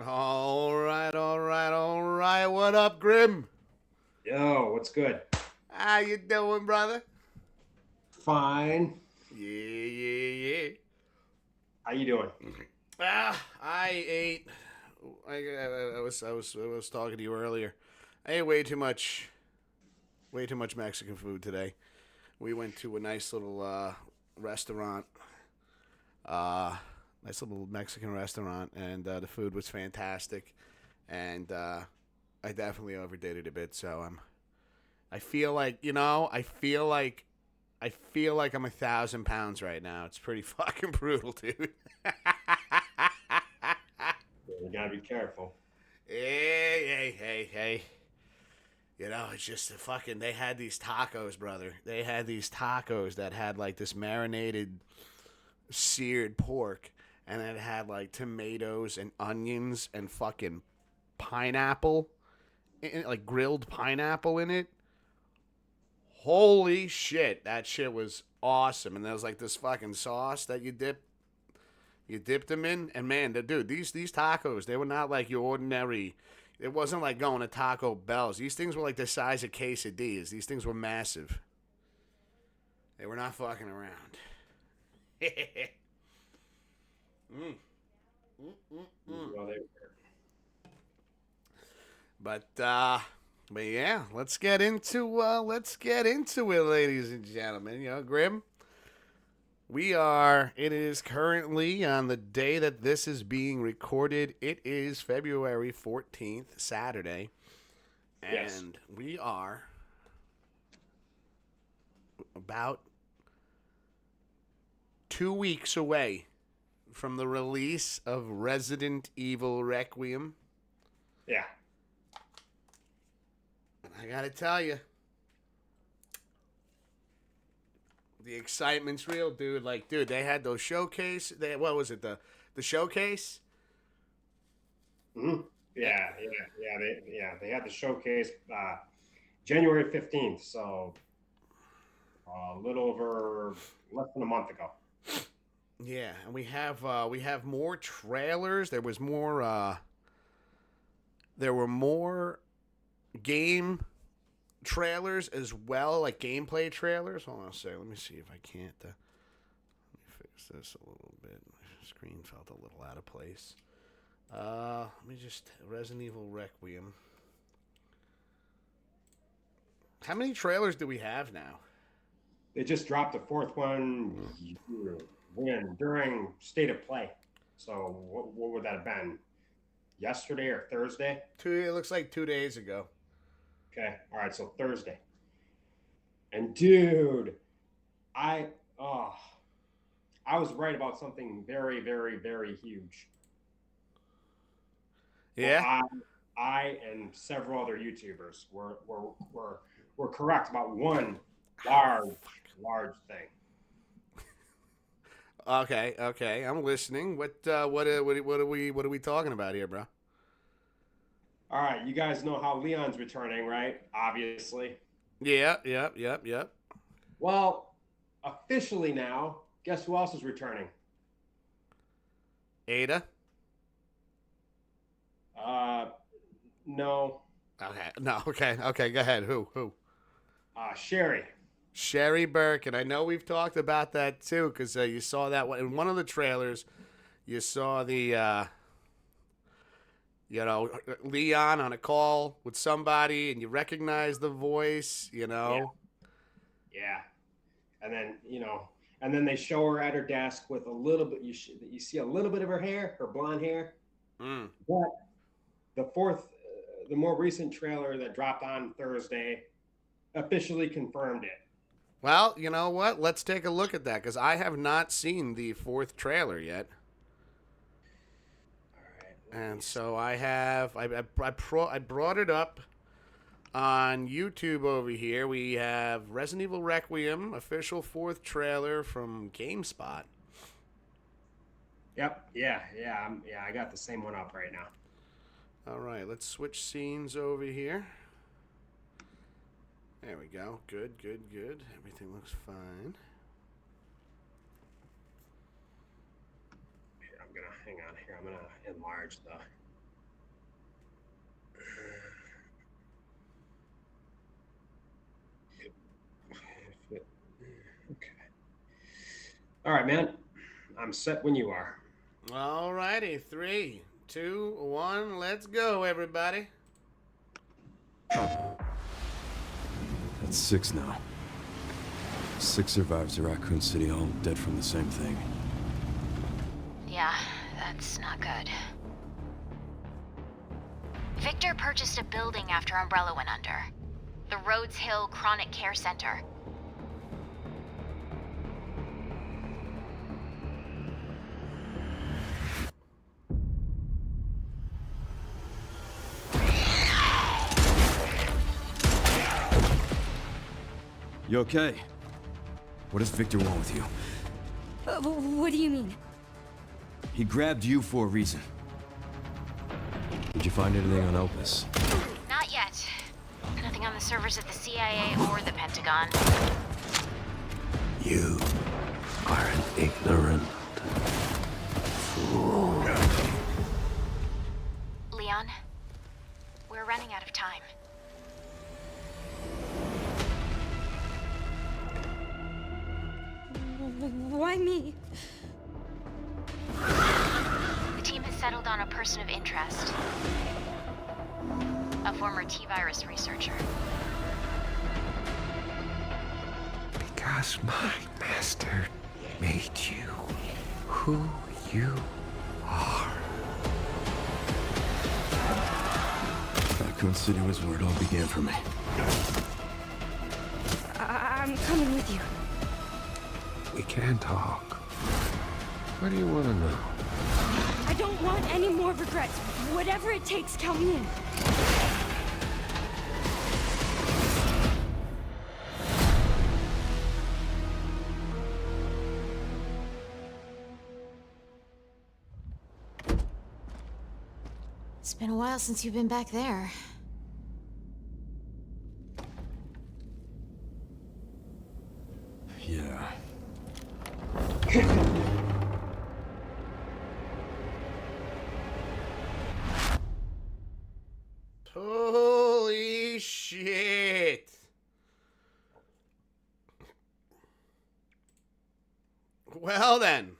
All right, all right, all right. What up, Grim? Yo, what's good? How you doing, brother? Fine. Yeah, yeah, How you doing? yeah. I ate. I was talking to you earlier. I ate way too much Mexican food today. We went to a nice little restaurant, uh, nice little Mexican restaurant, and the food was fantastic. And I definitely overdid it a bit. So I feel like I feel like I'm 1,000 pounds right now. It's pretty fucking brutal, dude. You gotta be careful. Hey, hey, hey, hey. It's just a fucking. They had these tacos, brother. They had these tacos that had like this marinated, seared pork, and it had like tomatoes and onions and fucking pineapple, like grilled pineapple in it. Holy shit, that shit was awesome. And there was like this fucking sauce that you dipped them in, and man, dude, these tacos, they were not like your ordinary. It wasn't like going to Taco Bell's. These things were like the size of quesadillas. These things were massive. They were not fucking around. mm, mm, mm, mm. Well, But but yeah, let's get into it, ladies and gentlemen. Grim. It is currently on the day that this is being recorded. It is February 14th, Saturday. yes. And we are about 2 weeks away from the release of Resident Evil Requiem. Yeah. And I gotta tell you, the excitement's real, dude. Like, dude, they had those showcase. What was it? The showcase? hmm Eh, They had the showcase January 15th, so a little over less than a month ago. Yeah, and we have more trailers. There were more game trailers as well, like gameplay trailers. Hold on a second. Let me see if I can't. Let me fix this a little bit. My screen felt a little out of place. Let me just Resident Evil Requiem. How many trailers do we have now? They just dropped the fourth one during State of Play. So what would that have been? Yesterday or Thursday? Two. It looks like 2 days ago. Okay. All right. So Thursday. And dude, I oh I was right about something very, very, very huge. Well, Yeah. I and several other YouTubers were correct about one large, large thing. Okay. Okay. I'm listening. What are we talking about here, bro? All right, you guys know how Leon's returning, right? Obviously. Yeah. Yep. Yep. Yep. Well, officially now, guess who else is returning? Ada. Uh, no, Okay. No. Okay. Okay. Go ahead. Who? Sherry. Sherry Burke, and I know we've talked about that too, because you saw that in one of the trailers. You saw Leon on a call with somebody, and you recognize the voice. Yeah, yeah. And then and then they show her at her desk with a little bit. You see a little bit of her hair, her blonde hair. Mm. But the more recent trailer that dropped on Thursday officially confirmed it. Well, you know what? Let's take a look at that because I have not seen the fourth trailer yet. All right, let me And see. so I brought it up on YouTube over here. We have Resident Evil Requiem official fourth trailer from GameSpot. Yep, yeah. I got the same one up right now. All right, let's switch scenes over here. There we go. Good, good, good. Everything looks fine. Here, I'm gonna hang on here. I'm gonna enlarge the All right, man. I'm set when you are. All righty, 3, 2, 1, let's go, everybody. That's 6 now. 6 survivors of Raccoon City, all dead from the same thing. Yeah, that's not good. Victor purchased a building after Umbrella went under. The Rhodes Hill Chronic Care Center. You okay? What does Victor want with you? What do you mean? He grabbed you for a reason. Did you find anything on Elpis? Not yet. Nothing on the servers at the CIA or the Pentagon. You are an ignorant fool. Leon, we're running out of time. Why me? The team has settled on a person of interest. A former T-virus researcher. Because my master made you who you are. Raccoon City was where it all began for me. I'm coming with you. We can talk. What do you want to know? I don't want any more regrets. Whatever it takes, count me in. It's been a while since you've been back there. Yeah. Holy shit. Well then.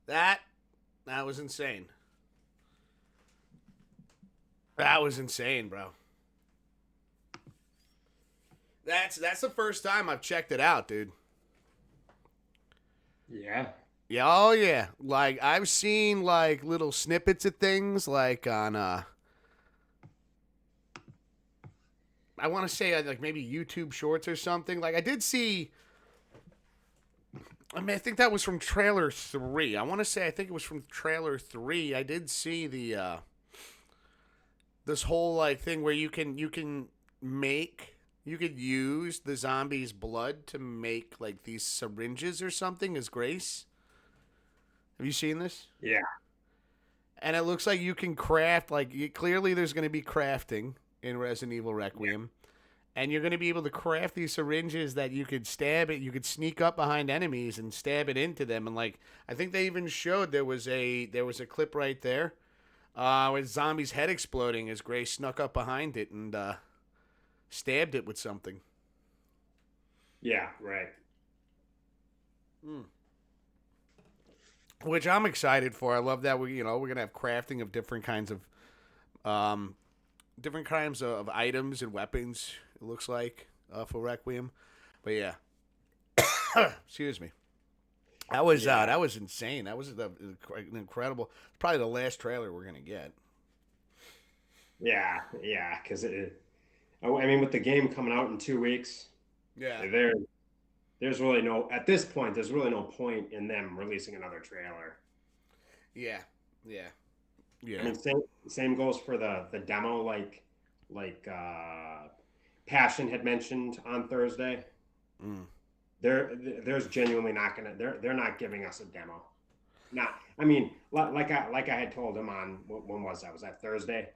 That was insane. That was insane, bro. That's the first time I've checked it out, dude. Yeah. Yeah, oh yeah. Like I've seen like little snippets of things like on I want to say like maybe YouTube Shorts or something. Like I did see I think that was from trailer 3. I want to say I think it was from trailer 3. I did see the this whole like thing where you could use the zombie's blood to make like these syringes or something as Grace. Have you seen this? Yeah. And it looks like you can craft, clearly there's going to be crafting in Resident Evil Requiem. Yeah. And you're going to be able to craft these syringes that you could stab it. You could sneak up behind enemies and stab it into them. And like, I think they even showed there was a clip right there with zombie's head exploding as Grace snuck up behind it and stabbed it with something. Yeah, right. Which I'm excited for. I love that we're gonna have crafting of different kinds of items and weapons. It looks like for Requiem, but yeah. Excuse me. That was insane. That was an incredible. Probably the last trailer we're gonna get. Yeah, because I mean, with the game coming out in 2 weeks, yeah, there's really no at this point. There's really no point in them releasing another trailer. Yeah. I mean, same goes for the demo, like Passion had mentioned on Thursday. There's genuinely not gonna. They're not giving us a demo. Not. I mean, like I had told him on when was that? Was that Thursday?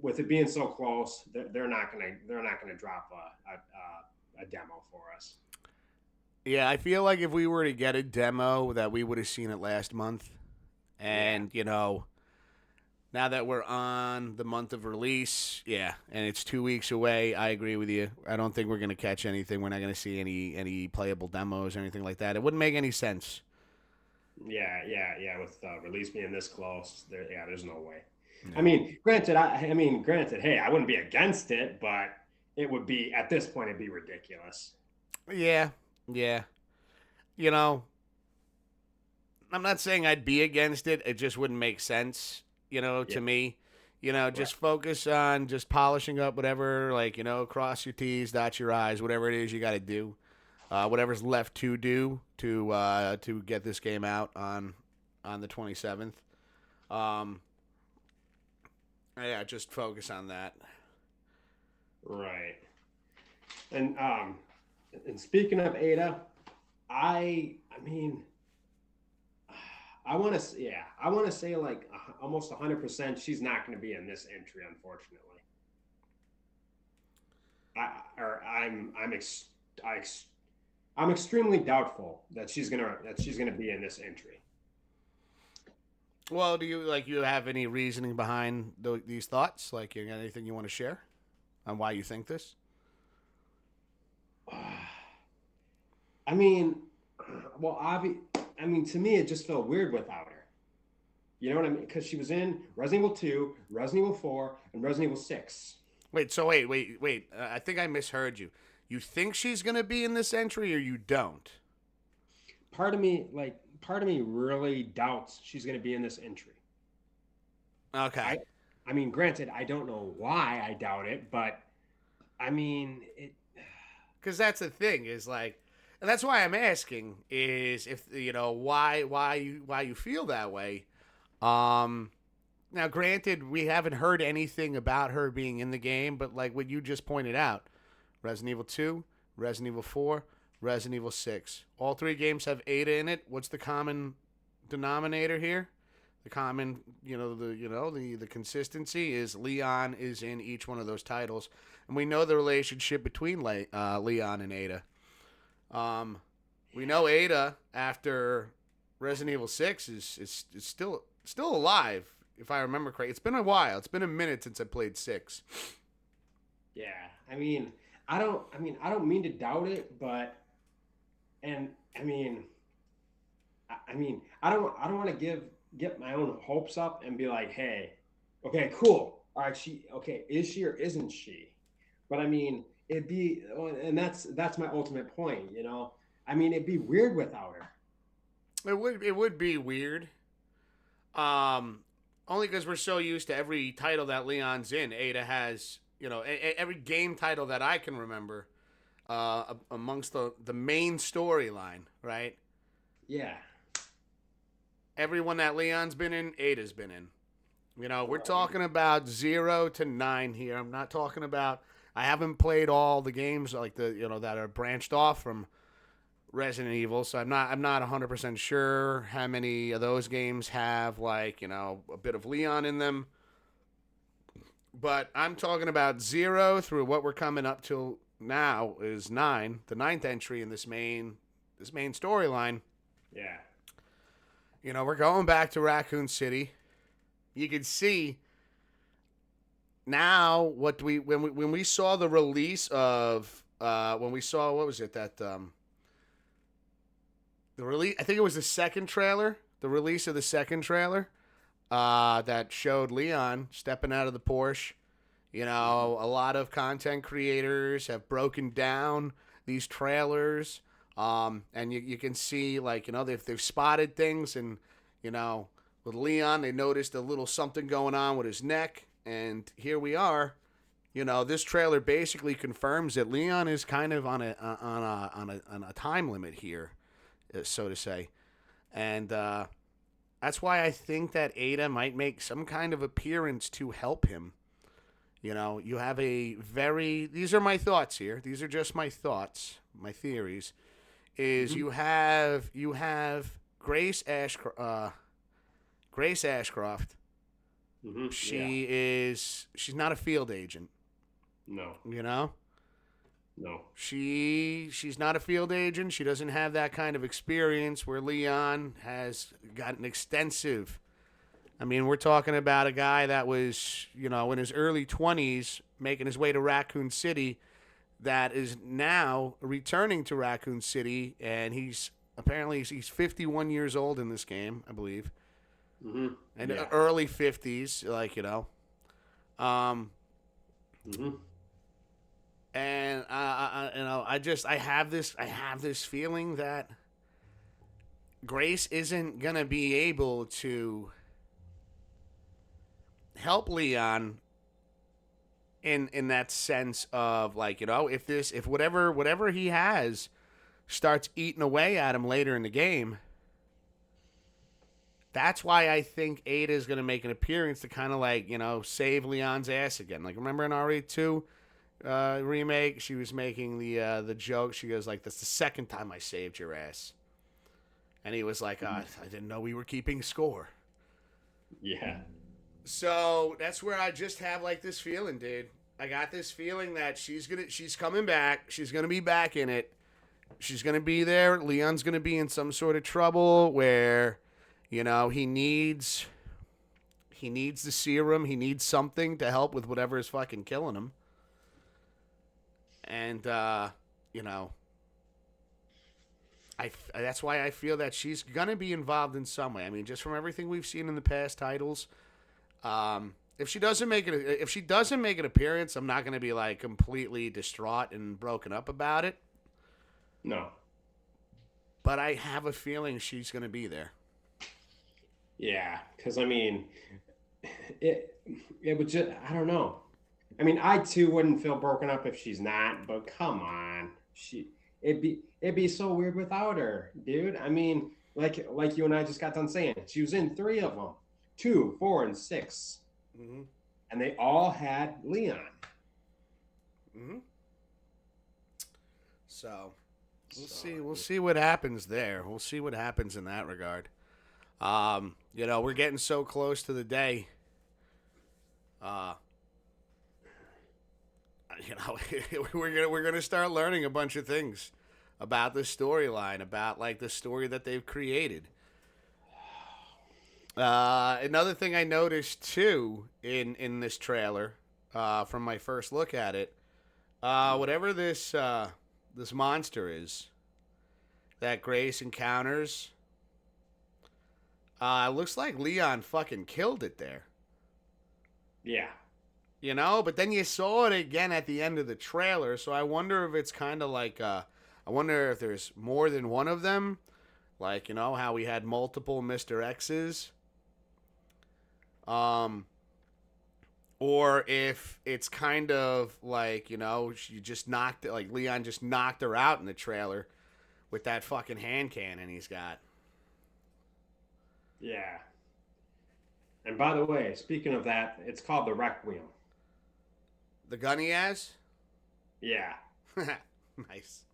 With it being so close, they're not gonna drop a demo for us. Yeah, I feel like if we were to get a demo, that we would have seen it last month, and Now that we're on the month of release, yeah, and it's 2 weeks away, I agree with you. I don't think we're going to catch anything. We're not going to see any playable demos or anything like that. It wouldn't make any sense. Yeah. With release being this close, there's no way. Yeah. I mean, granted, hey, I wouldn't be against it, but it would be at this point, it'd be ridiculous. Yeah. You know, I'm not saying I'd be against it. It just wouldn't make sense, to me. Just focus on just polishing up whatever, cross your T's, dot your I's, whatever it is you got to do. Whatever's left to do to get this game out on the 27th. Yeah, just focus on that. Right. And speaking of Ada, I want to say like almost 100% she's not going to be in this entry, unfortunately. I'm extremely doubtful that she's gonna be in this entry. Well, do you have any reasoning behind these thoughts? Like, you got anything you want to share on why you think this? To me, it just felt weird without her. You know what I mean? Because she was in Resident Evil 2, Resident Evil 4, and Resident Evil 6. Wait. I think I misheard you. You think she's going to be in this entry or you don't? Part of me really doubts she's going to be in this entry. Okay. Granted, I don't know why I doubt it, but it. Because that's the thing is and that's why I'm asking is if why you feel that way. Now, granted, we haven't heard anything about her being in the game, but like what you just pointed out, Resident Evil 2, Resident Evil 4, Resident Evil 6. All three games have Ada in it. What's the common denominator here? The common, the consistency is Leon is in each one of those titles. And we know the relationship between Leon and Ada. We know Ada, after Resident Evil 6, is still alive, if I remember correctly. It's been a while. It's been a minute since I played 6. Yeah. I don't mean to doubt it, but I don't want to get my own hopes up and be like, hey, okay, cool. All right, is she or isn't she? But it'd be, and that's my ultimate point, it'd be weird without her. It would be weird. Only because we're so used to every title that Leon's in. Ada has, every game title that I can remember, amongst the main storyline, right? Yeah. Everyone that Leon's been in, Ada's been in. We're talking about 0 to 9 here. I'm not talking about. I haven't played all the games that are branched off from Resident Evil, so I'm not 100% sure how many of those games have a bit of Leon in them. But I'm talking about 0 through what we're coming up to now is 9, the 9th entry in this main storyline. Yeah. We're going back to Raccoon City. You can see now when we saw the release of when we saw, what was it, that the release, I think it was the second trailer, the release of the second trailer that showed Leon stepping out of the Porsche. A lot of content creators have broken down these trailers, and you can see they've spotted things, and with Leon they noticed a little something going on with his neck, and here we are. This trailer basically confirms that Leon is kind of on a time limit here, so to say, and that's why I think that Ada might make some kind of appearance to help him. You have these are my thoughts here. These are just my thoughts, my theories. Is you have Grace Ashcroft. Mm-hmm. She's not a field agent. No. No. She's not a field agent. She doesn't have that kind of experience where Leon has got an extensive I mean, we're talking about a guy that was, in his early 20s, making his way to Raccoon City, that is now returning to Raccoon City, and he's 51 years old in this game, I believe. Mm-hmm. And early 50s, Mm-hmm. And I have this feeling that Grace isn't gonna be able to help Leon in that sense of if whatever he has starts eating away at him later in the game. That's why I think Ada is going to make an appearance to kind of save Leon's ass again. Like, remember in RE2 remake, she was making the joke. She goes like, "That's the second time I saved your ass," and he was like, "I didn't know we were keeping score." Yeah. So that's where I just have this feeling, dude. I got this feeling that she's coming back. She's gonna be back in it. She's gonna be there. Leon's gonna be in some sort of trouble where, he needs the serum. He needs something to help with whatever is fucking killing him. And that's why I feel that she's gonna be involved in some way. I mean, just from everything we've seen in the past titles. If she doesn't make an appearance, I'm not going to be completely distraught and broken up about it. No. But I have a feeling she's going to be there. Yeah, because I mean, it would just, I don't know. I mean, I too wouldn't feel broken up if she's not, but come on, it'd be so weird without her, dude. I mean, like you and I just got done saying, she was in 3 of them. 2, 4, and 6. Mm-hmm. And they all had Leon. Mm-hmm. So we'll see what happens there. We'll see what happens in that regard. We're getting so close to the day. We're gonna start learning a bunch of things about the storyline, about the story that they've created. Another thing I noticed too in this trailer, from my first look at it, whatever this monster is that Grace encounters, looks like Leon fucking killed it there. Yeah. But then you saw it again at the end of the trailer, so I wonder if it's kind of I wonder if there's more than one of them, how we had multiple Mr. X's. Or if it's kind of she just knocked it, Leon just knocked her out in the trailer with that fucking hand cannon he's got. Yeah. And by the way, speaking of that, it's called the Requiem. The gun he has? Yeah. Nice.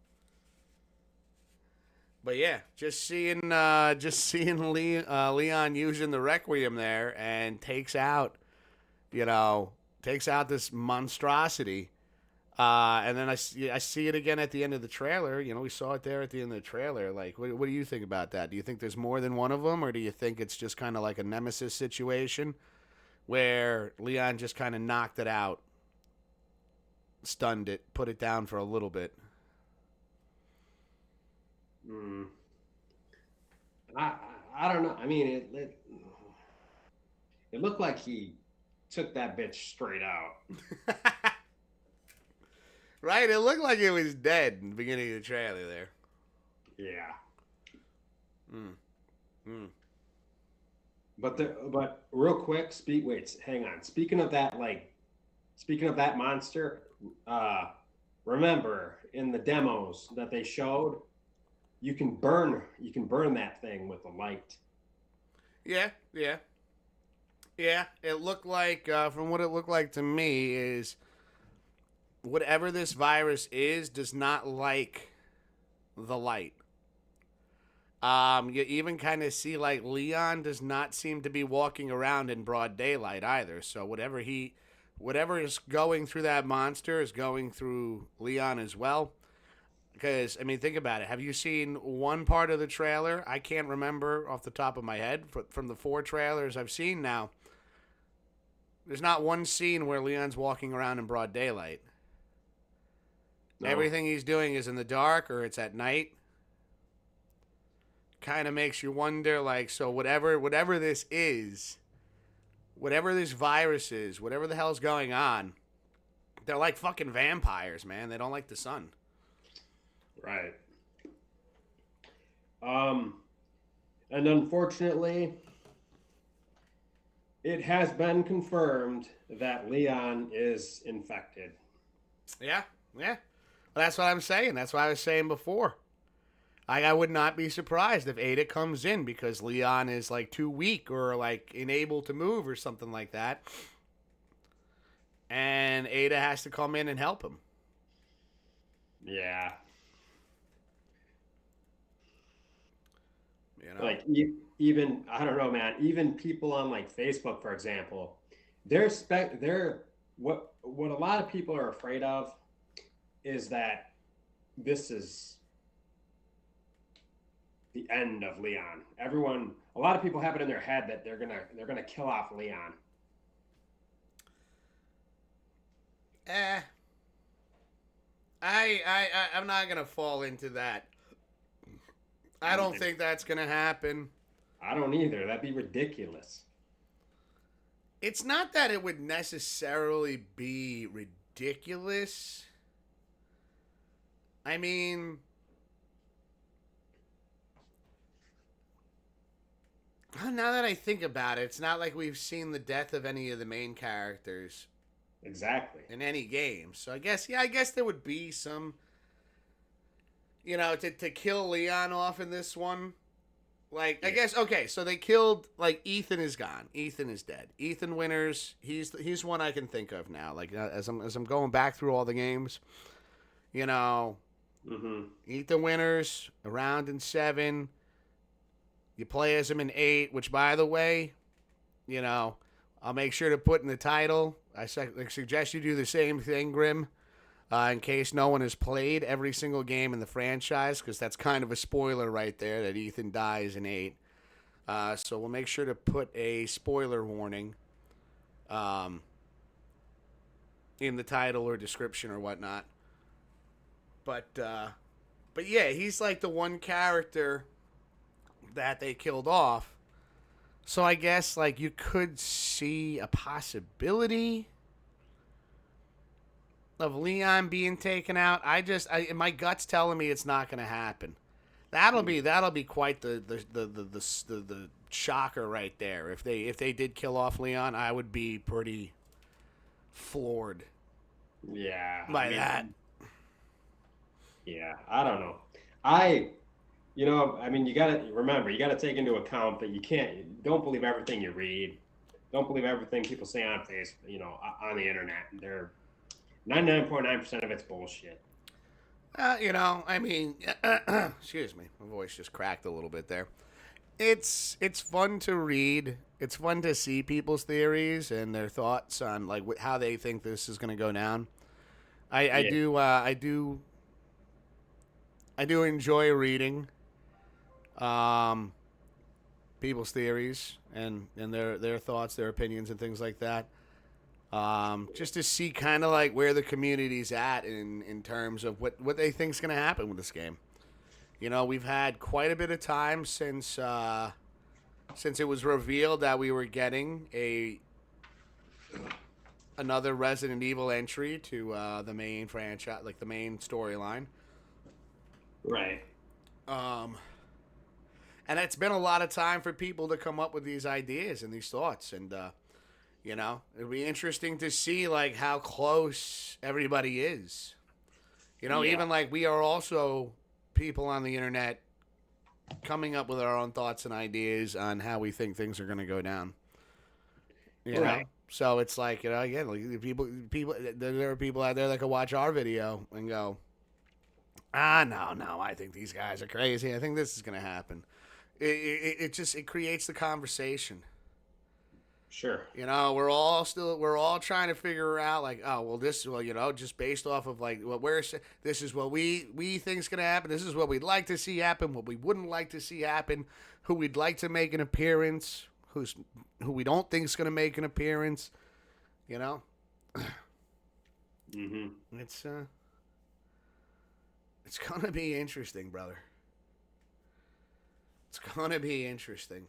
But yeah, just seeing Leon using the Requiem there and takes out this monstrosity. And then I see it again at the end of the trailer. We saw it there at the end of the trailer. What do you think about that? Do you think there's more than one of them, or do you think it's just kind of like a nemesis situation where Leon just kind of knocked it out, stunned it, put it down for a little bit? I don't know. I mean, it looked like he took that bitch straight out. Right? It looked like it was dead in the beginning of the trailer there. Yeah. But real quick, hang on. Speaking of that monster, remember in the demos that they showed, you can burn that thing with a light. Yeah. It looked like, from what it looked like to me, is whatever this virus is does not like the light. You even kind of see Leon does not seem to be walking around in broad daylight either. So whatever is going through that monster is going through Leon as well. Because, I mean, think about it. Have you seen one part of the trailer? I can't remember off the top of my head. From the 4 trailers I've seen now, there's not one scene where Leon's walking around in broad daylight. No. Everything he's doing is in the dark or it's at night. Kind of makes you wonder, like, so whatever this is, whatever this virus is, whatever the hell's going on, they're like fucking vampires, man. They don't like the sun. Right. And unfortunately, it has been confirmed that Leon is infected. Yeah. Well, that's what I'm saying. That's what I was saying before. I would not be surprised if Ada comes in because Leon is like too weak or like unable to move or something like that. And Ada has to come in and help him. Yeah. You know? Like even I don't know, man. Even people on like Facebook, for example, they're what a lot of people are afraid of is that this is the end of Leon. A lot of people have it in their head that they're gonna kill off Leon. I'm not gonna fall into that. I don't think that's gonna happen. I don't either. That'd be ridiculous. It's not that it would necessarily be ridiculous. I mean, now that I think about it, it's not like we've seen the death of any of the main characters. Exactly. In any game. So I guess there would be some, to kill Leon off in this one. Like, I guess, okay, so they killed, like, Ethan is gone. Ethan is dead. Ethan Winters, he's one I can think of now. Like, as I'm going back through all the games, Mm-hmm. Ethan Winters, around in 7. You play as him in 8, which, by the way, I'll make sure to put in the title. I suggest you do the same thing, Grim, in case no one has played every single game in the franchise, because that's kind of a spoiler right there that Ethan dies in 8. So we'll make sure to put a spoiler warning in the title or description or whatnot. But yeah, he's like the one character that they killed off. So I guess, like, you could see a possibility of Leon being taken out. My gut's telling me it's not going to happen. That'll be quite the shocker right there. If they did kill off Leon, I would be pretty floored. Yeah. By that. Yeah, I don't know. You gotta take into account that don't believe everything you read. Don't believe everything people say on Facebook, on the internet. They're 99.9% of it's bullshit. Excuse me. My voice just cracked a little bit there. It's fun to read. It's fun to see people's theories and their thoughts on, like, how they think this is going to go down. I do enjoy reading people's theories and their thoughts, their opinions, and things like that. Just to see kind of like where the community's at in terms of what they think's going to happen with this game. We've had quite a bit of time since it was revealed that we were getting another Resident Evil entry to the main franchise, like the main storyline. Right. And it's been a lot of time for people to come up with these ideas and these thoughts. And, it'll be interesting to see, like, how close everybody is. Even, like, we are also people on the internet coming up with our own thoughts and ideas on how we think things are going to go down. You know? So it's like, again, like, people, there are people out there that can watch our video and go, no, I think these guys are crazy. I think this is going to happen. It creates the conversation. Sure. You know, we're all trying to figure out like, oh, well, you know, just based off of like what this is what we think's gonna happen. This is what we'd like to see happen. What we wouldn't like to see happen. Who we'd like to make an appearance. Who we don't think's gonna make an appearance. You know. Mm-hmm. It's gonna be interesting, brother. It's gonna be interesting.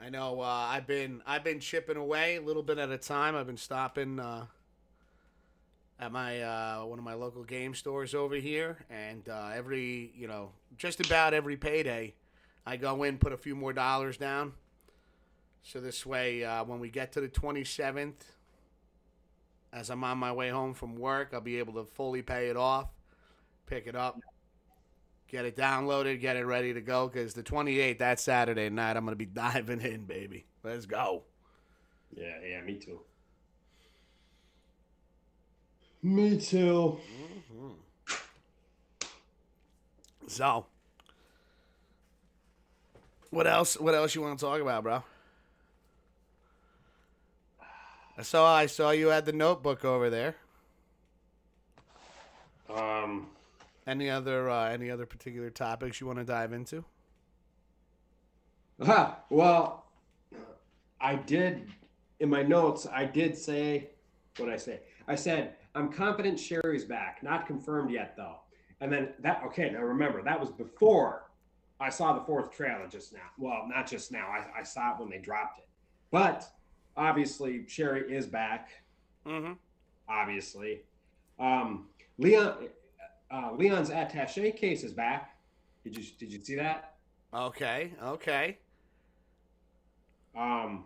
I know I've been chipping away a little bit at a time. I've been stopping at my one of my local game stores over here, and just about every payday, I go in, put a few more dollars down. So this way, when we get to the 27th, as I'm on my way home from work, I'll be able to fully pay it off, pick it up, get it downloaded, get it ready to go, because the 28th, that Saturday night, I'm going to be diving in, baby. Let's go. Yeah, me too. Me too. Mm-hmm. So, what else you want to talk about, bro? I saw you had the notebook over there. Any other particular topics you want to dive into? Well, I did in my notes. I did say what I say. I said I'm confident Sherry's back. Not confirmed yet though. And then that now remember that was before I saw the fourth trailer just now. Well, not just now. I saw it when they dropped it. But obviously Sherry is back. Mm-hmm. Obviously, Leon's attaché case is back. Did you see that? Okay. And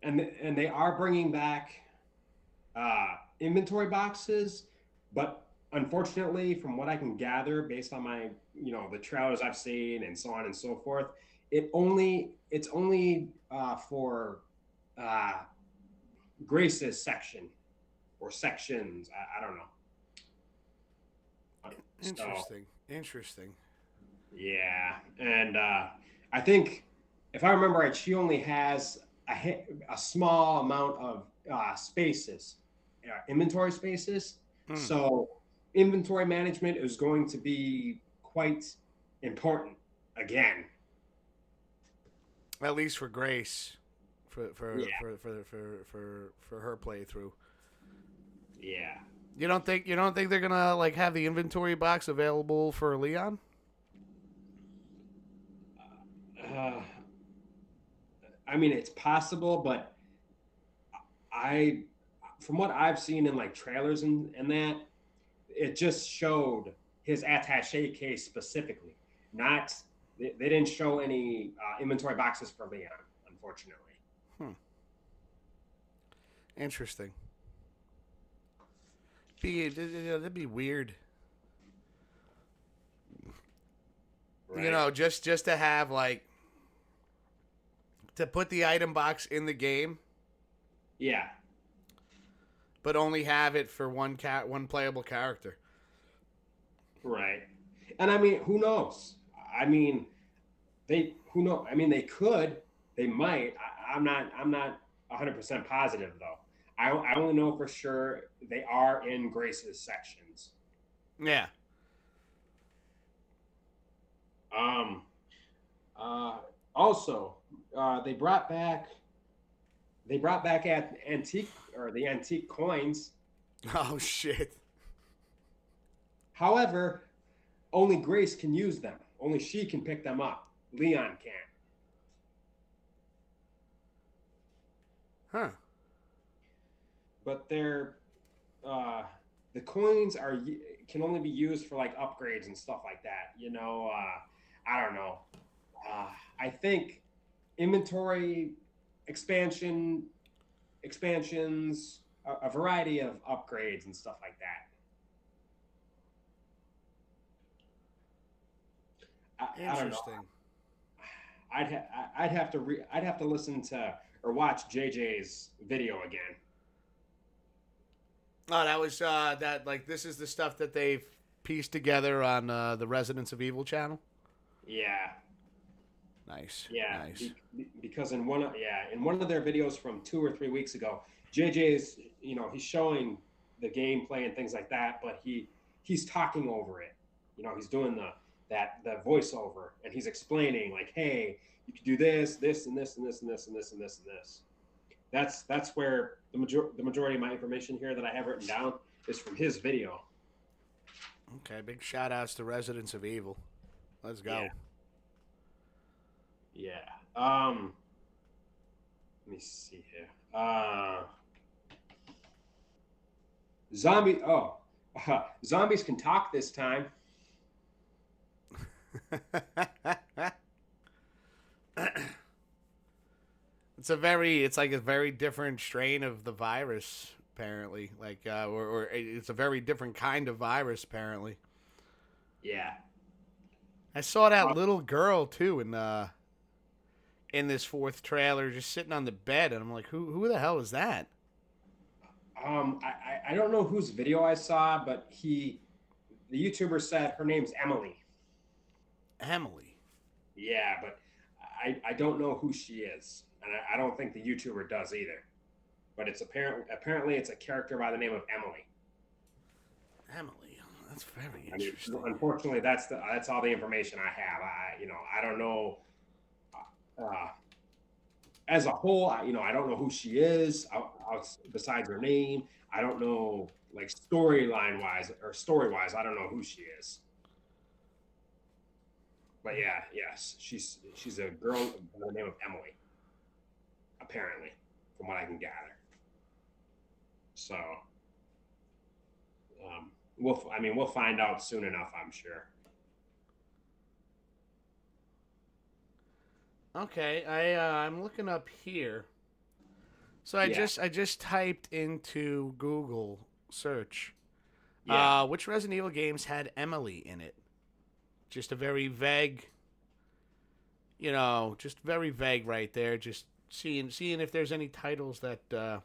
they are bringing back inventory boxes, but unfortunately, from what I can gather, based on my the trailers I've seen and so on and so forth, it's only for Grace's section or sections. I don't know. Interesting. Yeah, and I think if I remember right, she only has a small amount of spaces, inventory spaces. So inventory management is going to be quite important again. At least for Grace, for her playthrough. Yeah. You don't think they're gonna like have the inventory box available for Leon? I mean, it's possible, but from what I've seen in like trailers and that, it just showed his attaché case specifically. Not they didn't show any inventory boxes for Leon, unfortunately. Interesting. That'd be weird. Right. Just to have like to put the item box in the game. Yeah. But only have it for one playable character. Right. And I mean, who knows? I mean, they could, they might. I'm not 100% positive though. I only know for sure they are in Grace's sections. Yeah. Also, they brought back at the antique coins. Oh shit. However, only Grace can use them. Only she can pick them up. Leon can't. Huh. But they're the coins can only be used for like upgrades and stuff like that. I don't know. I think inventory expansions, a variety of upgrades and stuff like that. Interesting. I don't know. I'd have to listen to or watch JJ's video again. Oh, that was this is the stuff that they've pieced together on the Resident Evil channel. Yeah. Nice. Yeah, Nice. because in one of their videos from 2 or 3 weeks ago, JJ is, he's showing the gameplay and things like that, but he's talking over it. He's doing the voiceover, and he's explaining like, hey, you can do this, this, and this, and this, and this, and this, and this, and this. That's where the majority of my information here that I have written down is from his video. Okay, big shout outs to Residents of Evil. Let's go. Yeah. Let me see here. Zombie. Oh, zombies can talk this time. It's like a very different strain of the virus, apparently. Like, or it's a very different kind of virus, apparently. Yeah. I saw that little girl too in this fourth trailer, just sitting on the bed, and I'm like, who the hell is that? I don't know whose video I saw, but the YouTuber said her name's Emily. Emily. Yeah, but I don't know who she is, and I don't think the YouTuber does either. But it's apparently it's a character by the name of Emily. Emily. That's very interesting. interesting. Unfortunately, that's all the information I have. I don't know. As a whole, I don't know who she is. Besides her name, I don't know, like, story wise. I don't know who she is. But yes, she's a girl by the name of Emily. Apparently, from what I can gather. So, we'll find out soon enough, I'm sure. Okay, I'm looking up here. So I just typed into Google search. Yeah. Which Resident Evil games had Emily in it? Just a very vague, just very vague right there. Just seeing if there's any titles that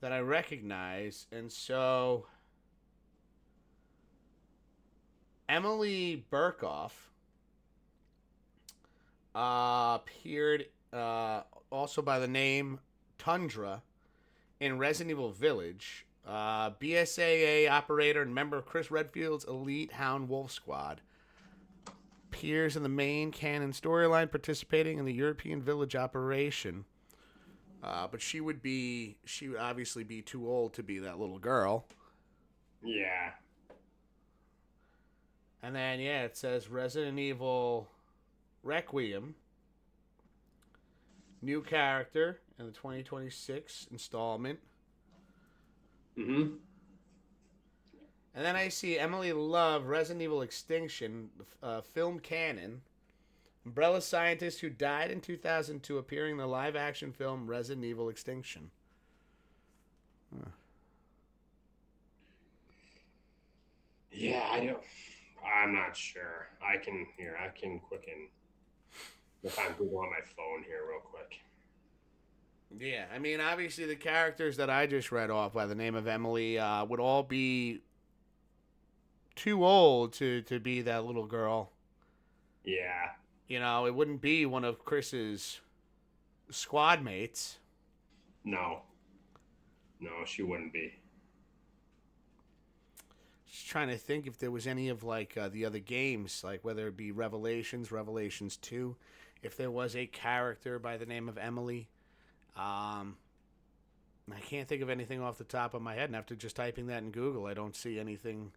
I recognize. And so Emily Burkoff appeared also by the name Tundra in Resident Evil Village. BSAA operator and member of Chris Redfield's elite Hound Wolf Squad. Appears in the main canon storyline, participating in the European Village operation. But she would obviously be too old to be that little girl. Yeah. And then, it says Resident Evil Requiem. New character in the 2026 installment. Mm-hmm. And then I see Emily Love, Resident Evil Extinction, film canon. Umbrella scientist who died in 2002, appearing in the live-action film Resident Evil Extinction. Huh. Yeah, I'm not sure. I can quicken. If I'm Google on my phone here real quick. Yeah, I mean, obviously the characters that I just read off by the name of Emily would all be too old to be that little girl. Yeah. It wouldn't be one of Chris's squad mates. No, she wouldn't be. Just trying to think if there was any of, like, the other games, like whether it be Revelations 2, if there was a character by the name of Emily. I can't think of anything off the top of my head, and after just typing that in Google, I don't see anything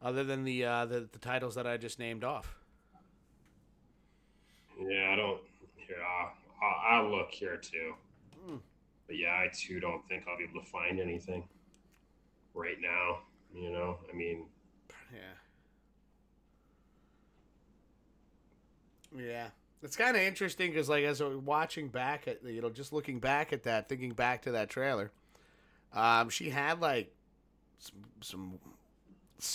other than the titles that I just named off. Yeah, I don't. Here, I'll look here too. But yeah, I too don't think I'll be able to find anything right now. I mean. Yeah. It's kind of interesting because, like, as I'm watching back at, just looking back at that, thinking back to that trailer, she had, like, some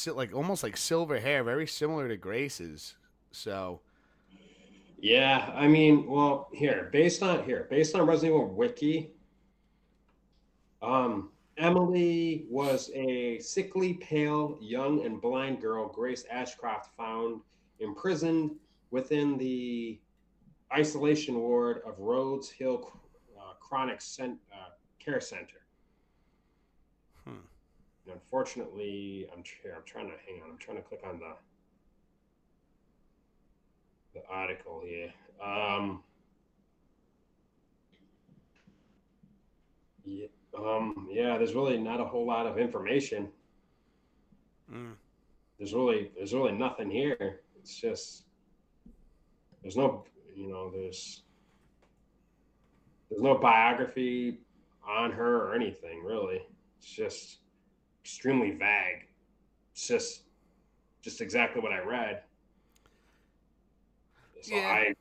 like, almost like silver hair, very similar to Grace's. So. Yeah, I mean, well, based on Resident Evil Wiki, Emily was a sickly, pale, young, and blind girl Grace Ashcroft found imprisoned within the isolation ward of Rhodes Hill Chronic Care Center. Hmm. And unfortunately, I'm trying to hang on. I'm trying to click on the article here. Yeah, yeah, there's really not a whole lot of information. Mm. There's really nothing here. It's just there's no there's no biography on her or anything really. It's just extremely vague. It's just exactly what I read. So Yeah.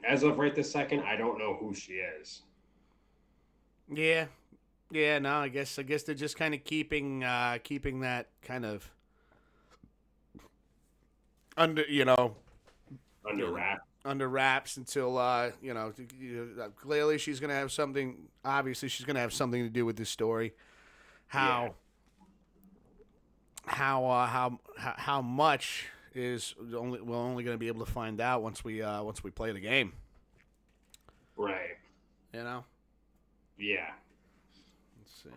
as of right this second, I don't know who she is. Yeah. Yeah, no, I guess they're just kind of keeping that kind of under, Under wrap. under wraps until clearly she's going to have something, obviously she's going to have something to do with this story. How much is we're only going to be able to find out once we play the game. Right. You know? Yeah. Let's see.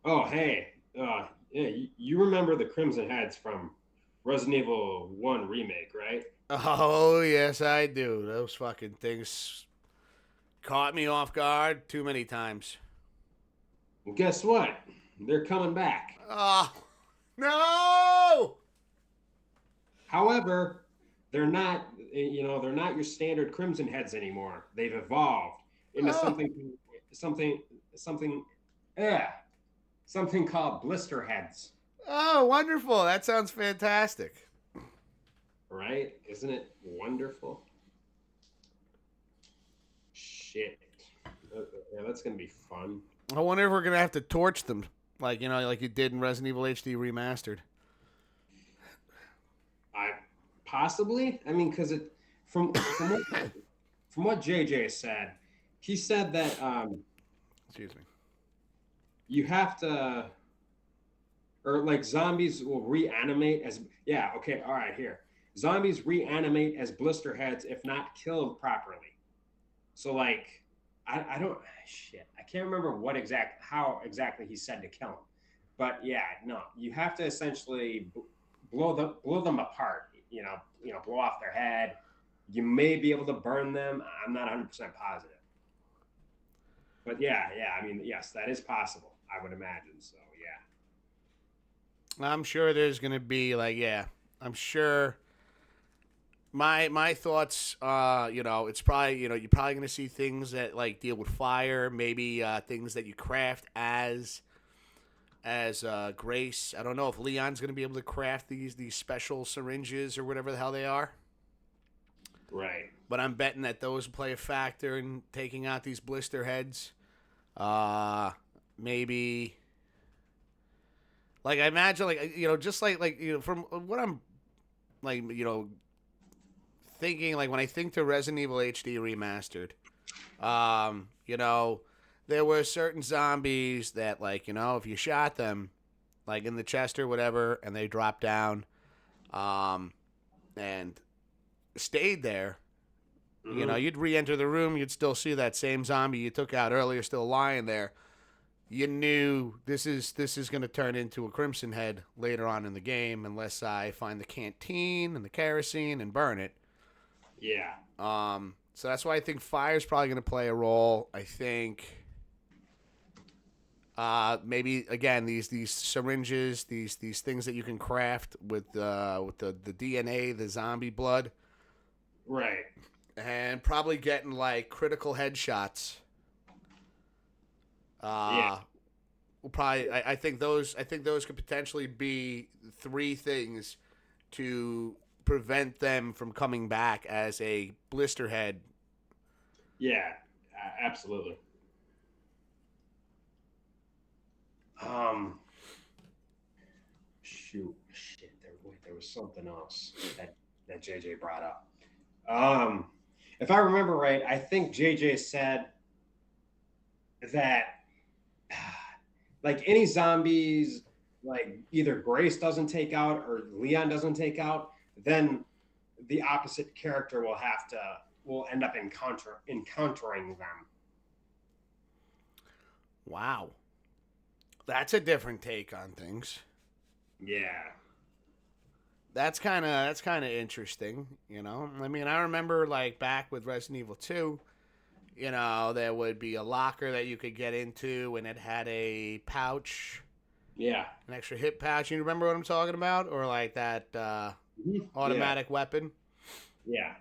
Oh, hey. Yeah. You remember the Crimson Heads from Resident Evil 1 remake, right? Oh, yes, I do. Those fucking things caught me off guard too many times. Well, guess what? They're coming back. Oh, no! However, they're not. They're not your standard Crimson Heads anymore. They've evolved into something, yeah, something called Blister Heads. Oh, wonderful. That sounds fantastic. Right? Isn't it wonderful? Shit. Yeah, that's gonna be fun. I wonder if we're going to have to torch them like you did in Resident Evil HD Remastered. Possibly. I mean, because from what JJ said, he said that Excuse me. you have to, or like zombies will reanimate as okay, all right, here. Zombies reanimate as blister heads if not killed properly. So like, I don't I can't remember how exactly he said to kill them, but yeah, no, you have to essentially blow them apart. Blow off their head. You may be able to burn them. I'm not 100% positive, but yeah. I mean, yes, that is possible. I would imagine so. Yeah. I'm sure there's going to be I'm sure my thoughts it's probably you're probably going to see things that like deal with fire, maybe things that you craft as Grace. I don't know if Leon's going to be able to craft these special syringes or whatever the hell they are. Right. But I'm betting that those play a factor in taking out these blister heads. Maybe like I imagine just from what I'm thinking, like when I think to Resident Evil HD Remastered, there were certain zombies that if you shot them like in the chest or whatever and they dropped down and stayed there, you'd re-enter the room, you'd still see that same zombie you took out earlier still lying there. You knew this is going to turn into a Crimson Head later on in the game unless I find the canteen and the kerosene and burn it. Yeah. So that's why I think fire's probably going to play a role. I think maybe again these syringes, these things that you can craft with the DNA, the zombie blood. Right. And probably getting like critical headshots. Yeah. Probably I think those could potentially be three things to prevent them from coming back as a blister head. Yeah, absolutely. Shit. There was something else that JJ brought up. if I remember right, I think JJ said that like any zombies, like either Grace doesn't take out or Leon doesn't take out, then the opposite character will end up encountering them. Wow. That's a different take on things. Yeah. That's kind of interesting, you know. I mean, I remember like back with Resident Evil 2, you know, there would be a locker that you could get into and it had a pouch, Yeah. an extra hip pouch. You remember what I'm talking about? Or like that automatic weapon. Yeah.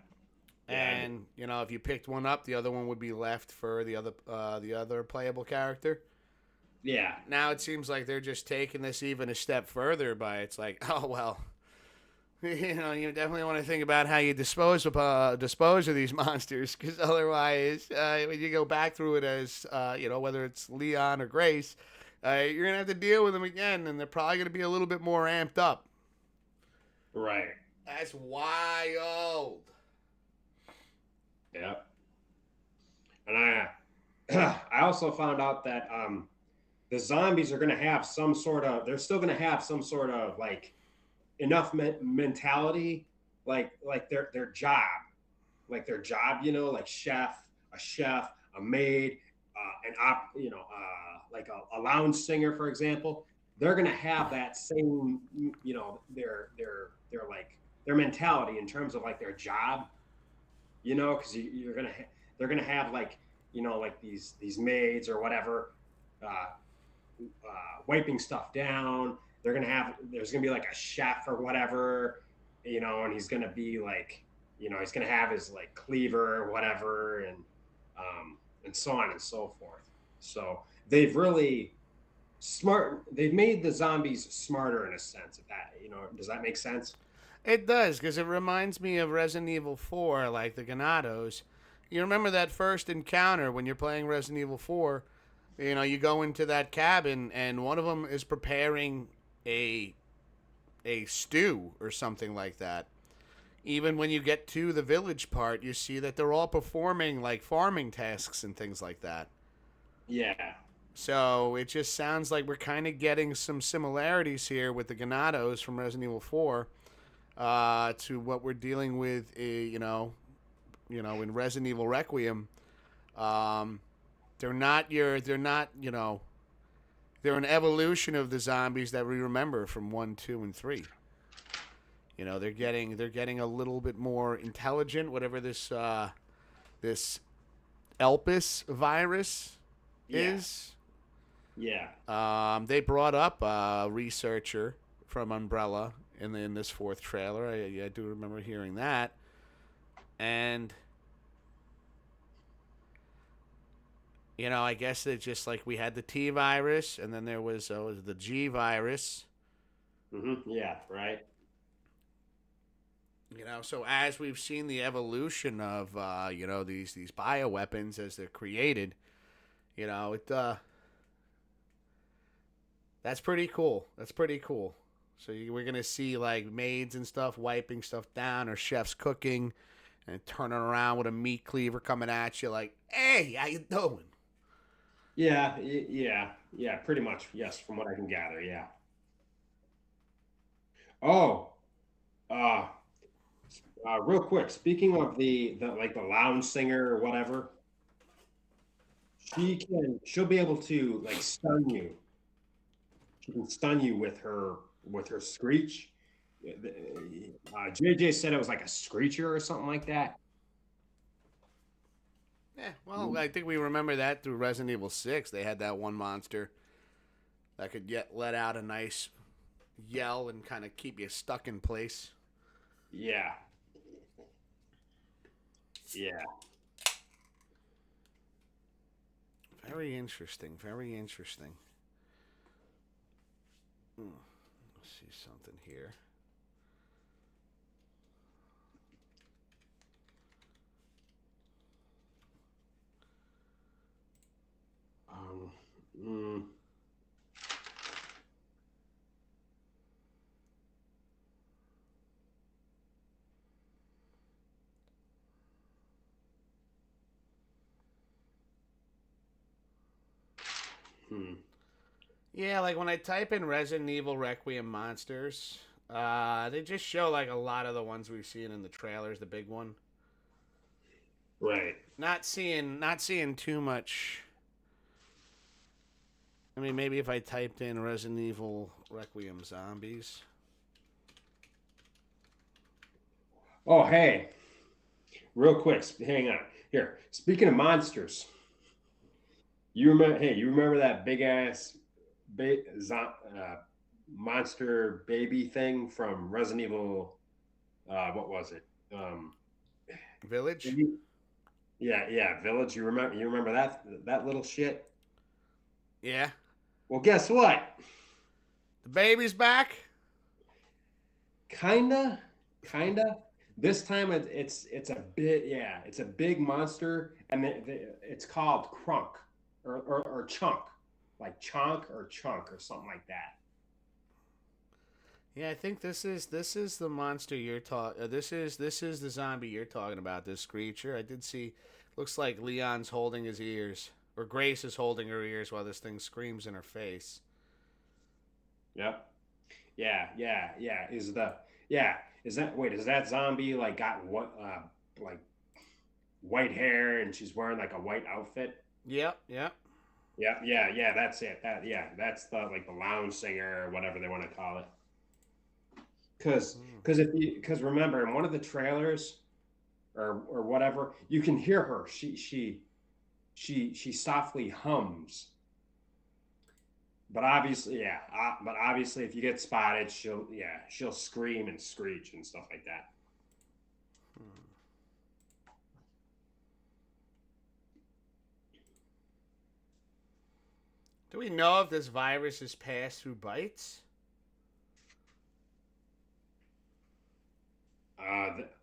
And, you know, if you picked one up, the other one would be left for the other playable character. Yeah. Now it seems like they're just taking this even a step further by it's like, oh well, you know, you definitely want to think about how you dispose of these monsters, because otherwise, when you go back through it as you know, whether it's Leon or Grace, you're gonna have to deal with them again, and they're probably gonna be a little bit more amped up. Right. That's wild. Yeah. And I also found out that the zombies are going to have some sort of, they're still going to have some sort of like enough mentality, like their job, you know, like a chef, a maid, like a lounge singer, for example. They're going to have that same, you know, their like their mentality in terms of like their job, you know, because they're gonna have like, you know, like these maids or whatever, wiping stuff down. There's gonna be like a chef or whatever, you know, and he's gonna be like, you know, he's gonna have his like cleaver or whatever, and so on and so forth. So they've really they've made the zombies smarter in a sense. If that, you know, does that make sense? It does, because it reminds me of Resident Evil 4, like the Ganados. You remember that first encounter when you're playing Resident Evil 4? You know, you go into that cabin, and one of them is preparing a stew or something like that. Even when you get to the village part, you see that they're all performing like farming tasks and things like that. Yeah. So it just sounds like we're kind of getting some similarities here with the Ganados from Resident Evil 4. To what we're dealing with, you know, in Resident Evil Requiem. They're not, you know, they're an evolution of the zombies that we remember from 1, 2, and 3. You know, they're getting a little bit more intelligent, whatever this Elpis virus is. Yeah. They brought up a researcher from Umbrella in this fourth trailer. I do remember hearing that. And, you know, I guess it's just like we had the T virus, and then there was the G virus. Mm-hmm. Yeah, right. You know, so as we've seen the evolution of, you know, these bioweapons as they're created, you know, that's pretty cool. That's pretty cool. So we're going to see, like, maids and stuff wiping stuff down, or chefs cooking and turning around with a meat cleaver coming at you like, hey, how you doing? Yeah, pretty much. Yes, from what I can gather, yeah. Oh, uh, real quick, speaking of the like the lounge singer or whatever, she'll be able to like stun you. She can stun you with her screech. JJ said it was like a screecher or something like that. Yeah, well, I think we remember that through Resident Evil 6. They had that one monster that could let out a nice yell and kind of keep you stuck in place. Yeah. Yeah. Very interesting. Very interesting. Let's see something here. Mm. Yeah, like when I type in Resident Evil Requiem monsters, they just show like a lot of the ones we've seen in the trailers, the big one. Right. Not seeing too much. I mean, maybe if I typed in Resident Evil Requiem zombies. Oh, hey, real quick, hang on. Here, speaking of monsters, you remember? Hey, you remember that big ass monster baby thing from Resident Evil? What was it? Village? Yeah, Village. You remember that little shit? Yeah. Well, guess what? The baby's back? Kinda. This time it's a bit, yeah, it's a big monster, and it's called Crunk or Chunk, like Chunk or Chunk or something like that. Yeah, I think this is the monster you're talking. This is the zombie you're talking about. This creature. I did see. Looks like Leon's holding his ears, or Grace is holding her ears while this thing screams in her face. Yep. Yeah. Is that zombie like got what like white hair and she's wearing like a white outfit? Yep. Yeah, that's it. That's the like the lounge singer or whatever they want to call it. Because remember in one of the trailers or whatever, you can hear her. She softly hums. But obviously, if you get spotted, she'll scream and screech and stuff like that. Do we know if this virus is passed through bites?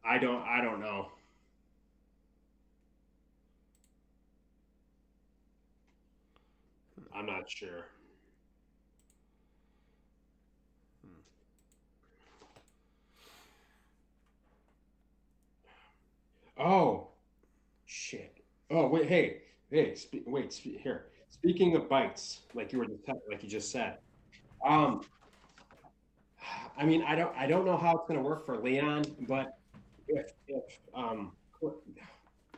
I don't know. I'm not sure. Oh, shit. Oh, wait, hey, here. Speaking of bites, like you just said. Um, I mean, I don't know how it's gonna work for Leon, but if what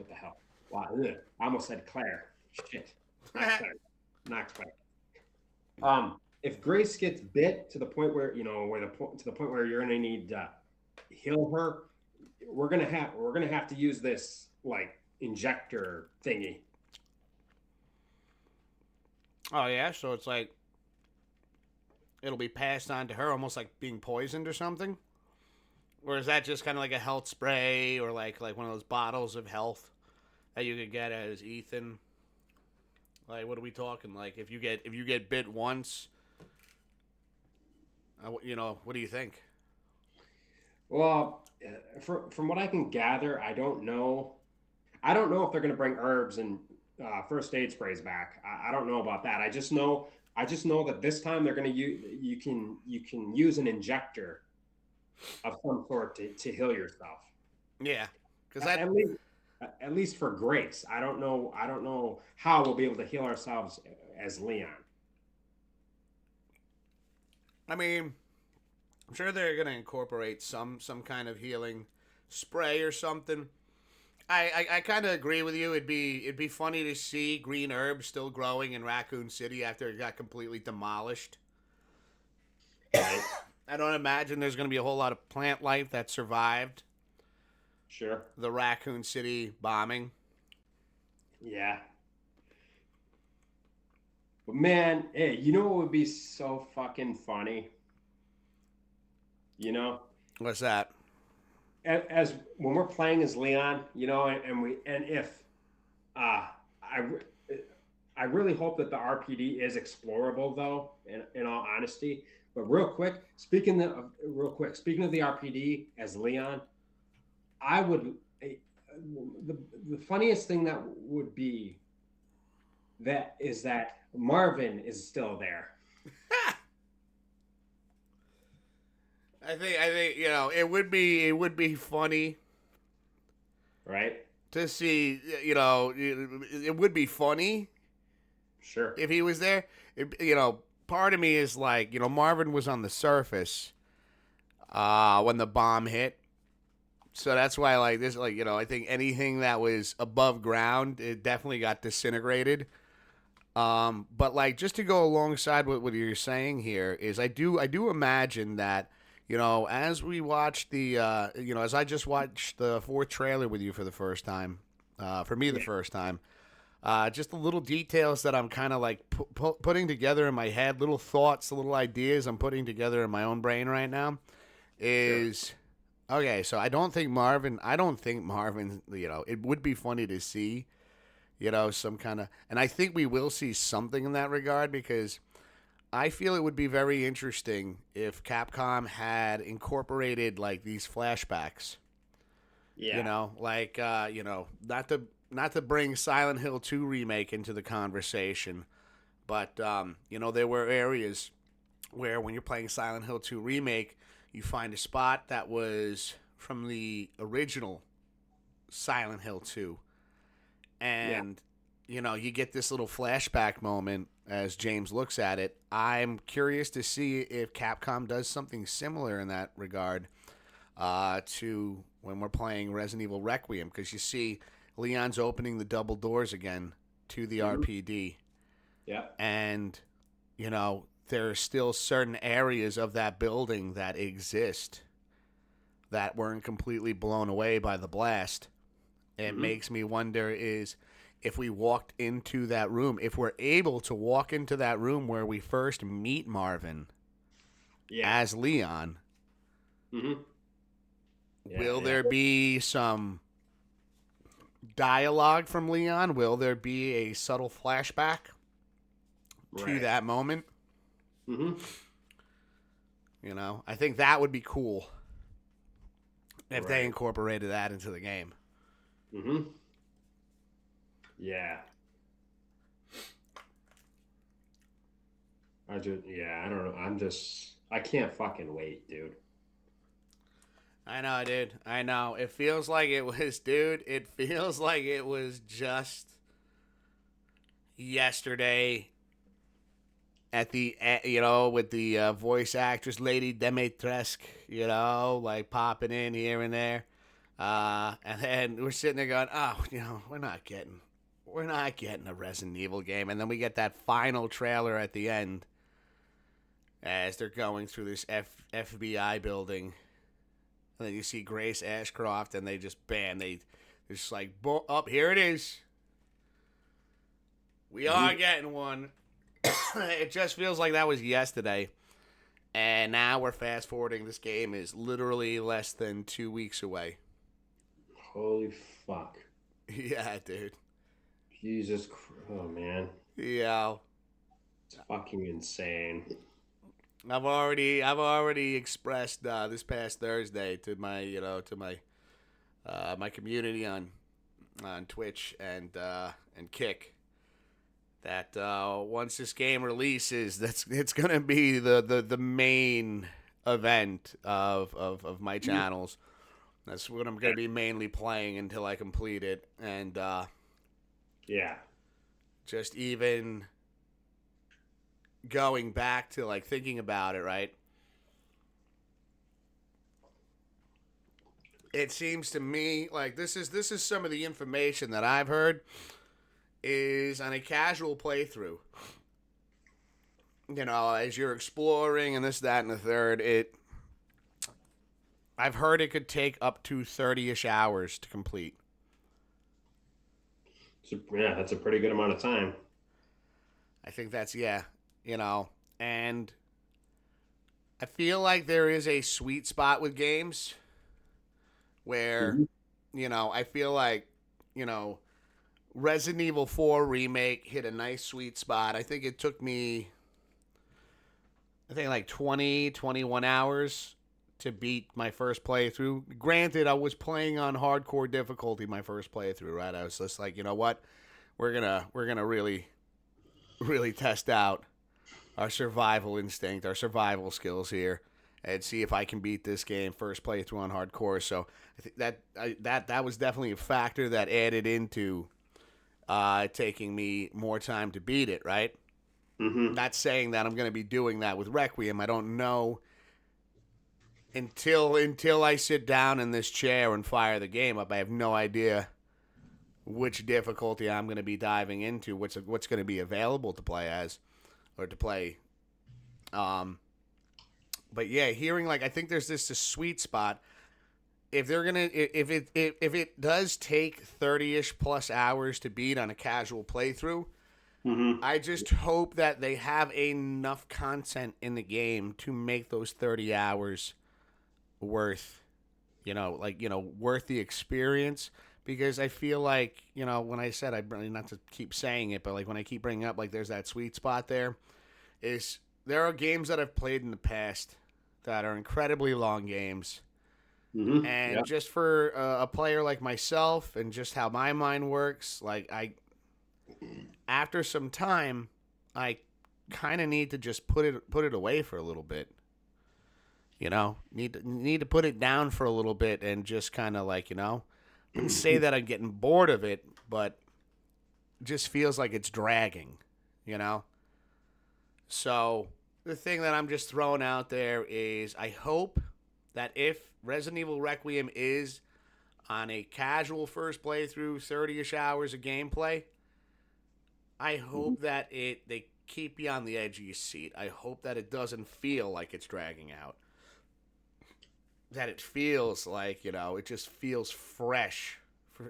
the hell? Wow, ugh, I almost said Claire. Shit, not Claire, not Claire. If Grace gets bit to the point where to the point where you're gonna need to heal her, we're gonna have to use this like injector thingy. Oh yeah, so it's like it'll be passed on to her, almost like being poisoned or something. Or is that just kind of like a health spray, or like one of those bottles of health that you could get as Ethan? Like, what are we talking? Like, if you get bit once, what do you think? Well, from what I can gather, I don't know. I don't know if they're going to bring herbs and first aid sprays back. I don't know about that. I just know that this time they're going to use you can use an injector of some sort to heal yourself. Yeah, because at least for Grace, I don't know how we'll be able to heal ourselves as Leon. I mean, I'm sure they're gonna incorporate some kind of healing spray or something. I kind of agree with you. It'd be funny to see green herbs still growing in Raccoon City after it got completely demolished. Right? I don't imagine there's going to be a whole lot of plant life that survived Sure. the Raccoon City bombing. Yeah. But man, hey, you know what would be so fucking funny? You know, What's that? as when we're playing as Leon, and if uh I really hope that the RPD is explorable though, in all honesty. But speaking of the RPD as Leon, I would the funniest thing that would be that is that Marvin is still there. I think it would be funny, Right? to see, it would be funny. Sure. if he was there, you know, part of me is like, you know, Marvin was on the surface when the bomb hit. So that's why, like, this, like, you know, I think anything that was above ground, it definitely got disintegrated. But like, just to go alongside what you're saying here is, I do imagine that, you know, as we watch the, you know, as I just watched the fourth trailer with you for the first time, for me the first time, just the little details that I'm kind of like putting together in my head, little thoughts, little ideas I'm putting together in my own brain right now is. Sure. Okay, so I don't think Marvin, you know, it would be funny to see, you know, some kind of, and I think we will see something in that regard, because I feel it would be very interesting if Capcom had incorporated like these flashbacks. Yeah. You know, like, you know, not to bring Silent Hill 2 remake into the conversation, but, you know, there were areas where when you're playing Silent Hill 2 remake, you find a spot that was from the original Silent Hill 2. And, you know, you get this little flashback moment as James looks at it. I'm curious to see if Capcom does something similar in that regard to when we're playing Resident Evil Requiem. Because you see Leon's opening the double doors again to the RPD. Yeah. And, you know, there are still certain areas of that building that exist that weren't completely blown away by the blast. It makes me wonder is if we walked into that room, if we're able to walk into that room where we first meet Marvin as Leon, will there be some dialogue from Leon? Will there be a subtle flashback to that moment? You know, I think that would be cool if they incorporated that into the game. Yeah. I don't know. I can't fucking wait, dude. I know, dude. I know. It feels like it was, dude. It feels like it was just yesterday at the, you know, with the voice actress Lady Dimitrescu, you know, like popping in here and there. And then we're sitting there going, oh, you know, we're not getting a Resident Evil game. And then we get that final trailer at the end as they're going through this FBI building. And then you see Grace Ashcroft, and they just, bam, they just like, up, here it is. We are getting one. It just feels like that was yesterday. And now we're fast forwarding. This game is literally less than 2 weeks away. Holy fuck. Yeah, dude. Jesus Christ. Oh, man. Yeah. It's fucking insane. I've already expressed this past Thursday to my, you know, to my my community on Twitch and Kick that once this game releases, it's gonna be the main event of my channels. That's what I'm gonna be mainly playing until I complete it, and just even going back to like thinking about it, right? It seems to me like this is some of the information that I've heard is on a casual playthrough. You know, as you're exploring and this, that, and the third, I've heard it could take up to 30-ish hours to complete. That's a pretty good amount of time. I think that's, you know, and I feel like there is a sweet spot with games where, you know, I feel like, you know, Resident Evil 4 Remake hit a nice sweet spot. I think it took me, like 20, 21 hours to beat my first playthrough. Granted, I was playing on hardcore difficulty my first playthrough, right? I was just like, you know what? We're gonna really, really test out our survival instinct, our survival skills here, and see if I can beat this game first playthrough on hardcore. So I think that was definitely a factor that added into taking me more time to beat it, right? Mm-hmm. Not saying that I'm going to be doing that with Requiem. I don't know until I sit down in this chair and fire the game up. I have no idea which difficulty I'm going to be diving into, what's going to be available to play as, or to play. But yeah, hearing I think there's this sweet spot. If they're gonna, if it does take 30-ish plus hours to beat on a casual playthrough, I just hope that they have enough content in the game to make those 30 hours worth, worth the experience. Because I feel like, when I said, not to keep saying it, but when I keep bringing up, there's that sweet spot there are games that I've played in the past that are incredibly long games. Mm-hmm. And just for a player like myself and just how my mind works, after some time, I kind of need to just put it away for a little bit. Need to put it down for a little bit and just kind of wouldn't say that I'm getting bored of it, but it just feels like it's dragging, So the thing that I'm just throwing out there is I hope that if Resident Evil Requiem is on a casual first playthrough, 30-ish hours of gameplay, I hope that they keep you on the edge of your seat. I hope that it doesn't feel like it's dragging out. That it feels like, it just feels fresh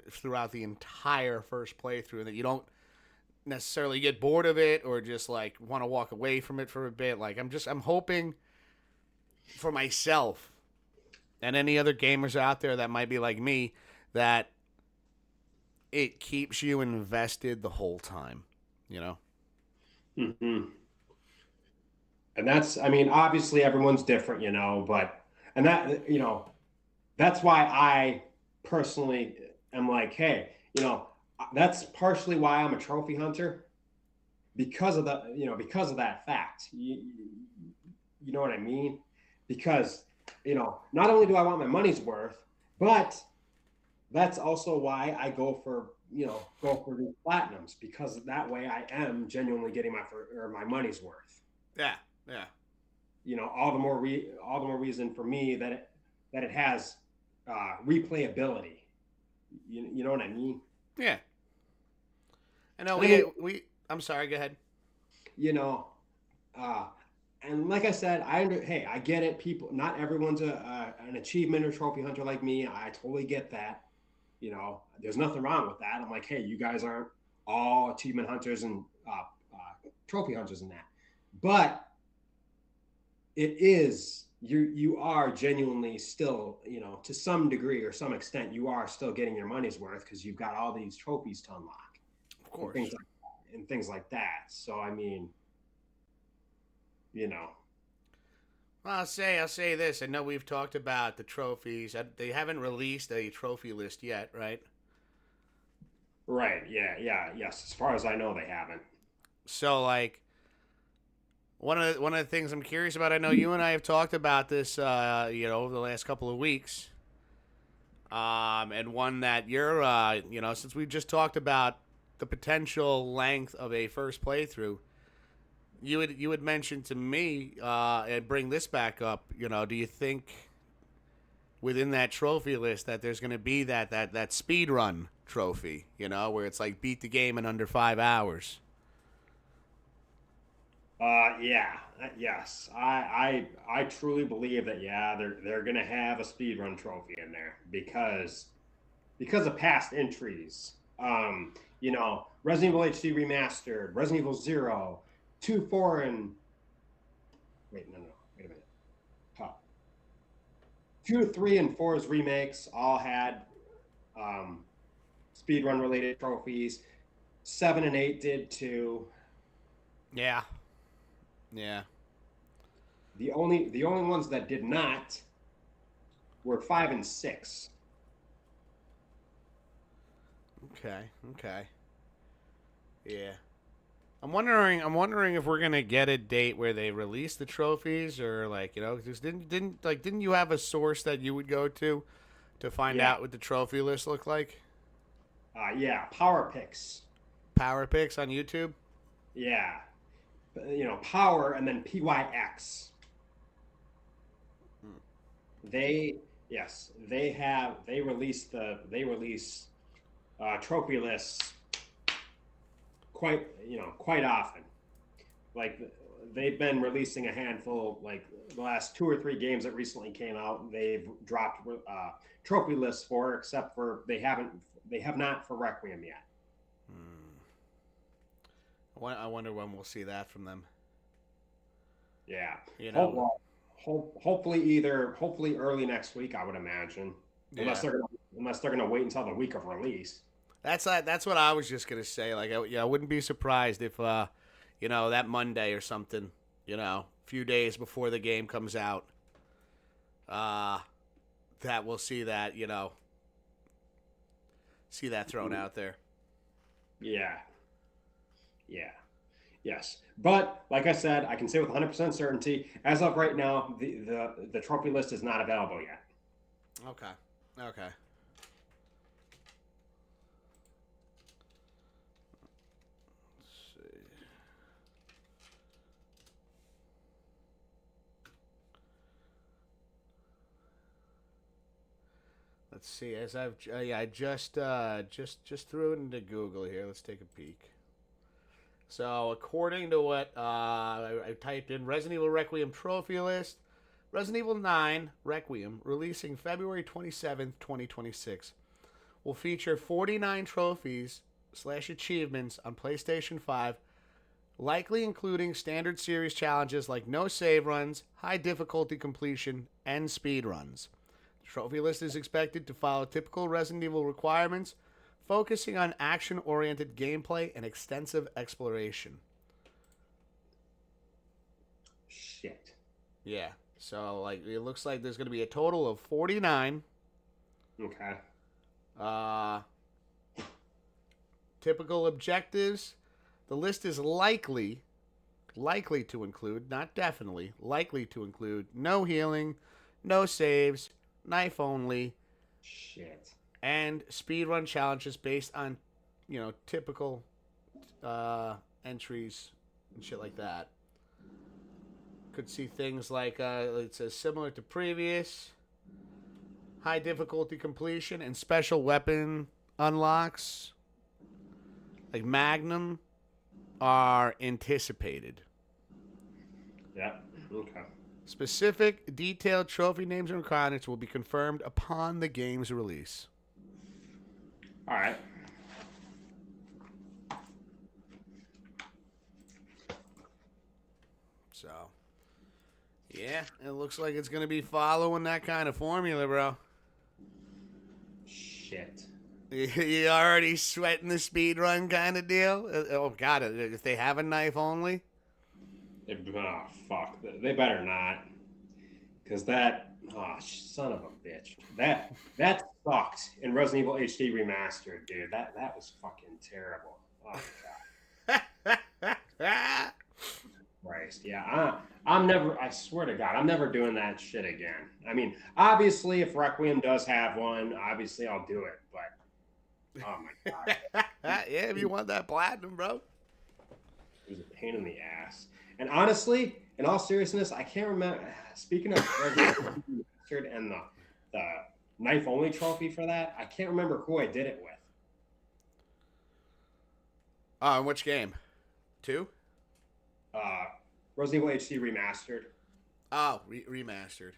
throughout the entire first playthrough, and that you don't necessarily get bored of it or just want to walk away from it for a bit. I'm hoping for myself and any other gamers out there that might be like me, that it keeps you invested the whole time, Mm-hmm. And that's, obviously everyone's different, but, and that, that's why I personally am hey, that's partially why I'm a trophy hunter, because of that fact. You know what I mean? Because, not only do I want my money's worth, but that's also why I go for these platinums, because that way I am genuinely getting my money's worth. Yeah. All the more reason for me that it has replayability. You know what I mean? Yeah. I know I'm sorry, go ahead. And like I said, I get it. People, not everyone's an achievement or trophy hunter like me. I totally get that. There's nothing wrong with that. I'm hey, you guys aren't all achievement hunters and trophy hunters and that. But it is, you are genuinely still, to some degree or some extent, you are still getting your money's worth because you've got all these trophies to unlock. Of course. And things like that. So, Well, I'll say this. I know we've talked about the trophies. They haven't released a trophy list yet, right? Right. Yeah. Yes. As far as I know, they haven't. So, one of the things I'm curious about, I know you and I have talked about this, over the last couple of weeks. And one that you're, since we just talked about the potential length of a first playthrough, you had mentioned to me, and bring this back up, do you think within that trophy list that there's going to be that speed run trophy, where it's beat the game in under 5 hours? Yeah, yes. I truly believe that, yeah, they're going to have a speedrun trophy in there because of past entries. Resident Evil HD Remastered, Resident Evil 0, 2, 4, and wait a minute. 2, 3, and 4's remakes all had speedrun related trophies. 7 and 8 did too. Yeah. The only ones that did not were 5 and 6. Okay. Yeah. I'm wondering if we're gonna get a date where they release the trophies, or because didn't you have a source that you would go to find out what the trophy list looked like? Yeah, Power Picks. Power Picks on YouTube. Yeah, Power and then PYX. They release trophy lists quite often. Like they've been releasing a handful, like the last 2 or 3 games that recently came out. They've dropped trophy lists for, except for they have not for Requiem yet. I wonder when we'll see that from them. Yeah, You know, hopefully early next week, I would imagine, yeah. unless they're gonna wait until the week of release. That's what I was just gonna say. Like, I wouldn't be surprised if, that Monday or something, a few days before the game comes out, that we'll see that, see that thrown out there. Yeah. Yes. But like I said, I can say with 100% certainty, as of right now, the trophy list is not available yet. Okay. Let's see. As I just threw it into Google here. Let's take a peek. So, according to what I typed in, Resident Evil Requiem trophy list, Resident Evil 9 Requiem, releasing February 27th, 2026, will feature 49 trophies / achievements on PlayStation 5, likely including standard series challenges like no save runs, high difficulty completion, and speed runs. The trophy list is expected to follow typical Resident Evil requirements, focusing on action-oriented gameplay and extensive exploration. Shit. Yeah. So, it looks like there's going to be a total of 49. Okay. Typical objectives. The list is likely to include, not definitely, likely to include no healing, no saves, knife only. Shit. And speedrun challenges based on, typical entries and shit like that. Could see things like, it says similar to previous, high difficulty completion, and special weapon unlocks, like Magnum, are anticipated. Yeah, okay. Specific, detailed trophy names and requirements will be confirmed upon the game's release. All right. So, yeah, it looks like it's going to be following that kind of formula, bro. Shit. You already sweating the speed run kind of deal? Oh, God, if they have a knife only? Oh, fuck. They better not. Because son of a bitch. That sucked in Resident Evil HD Remastered, dude. That was fucking terrible. Oh, God. Christ. Yeah, I swear to God, I'm never doing that shit again. I mean, obviously, if Requiem does have one, obviously I'll do it, but oh my God. Yeah, if you want that platinum, bro. It was a pain in the ass. And honestly, in all seriousness, I can't remember. Speaking of Resident Evil Remastered and the knife only trophy for that, I can't remember who I did it with. In which game? 2? Resident Evil HD Remastered. Oh, remastered.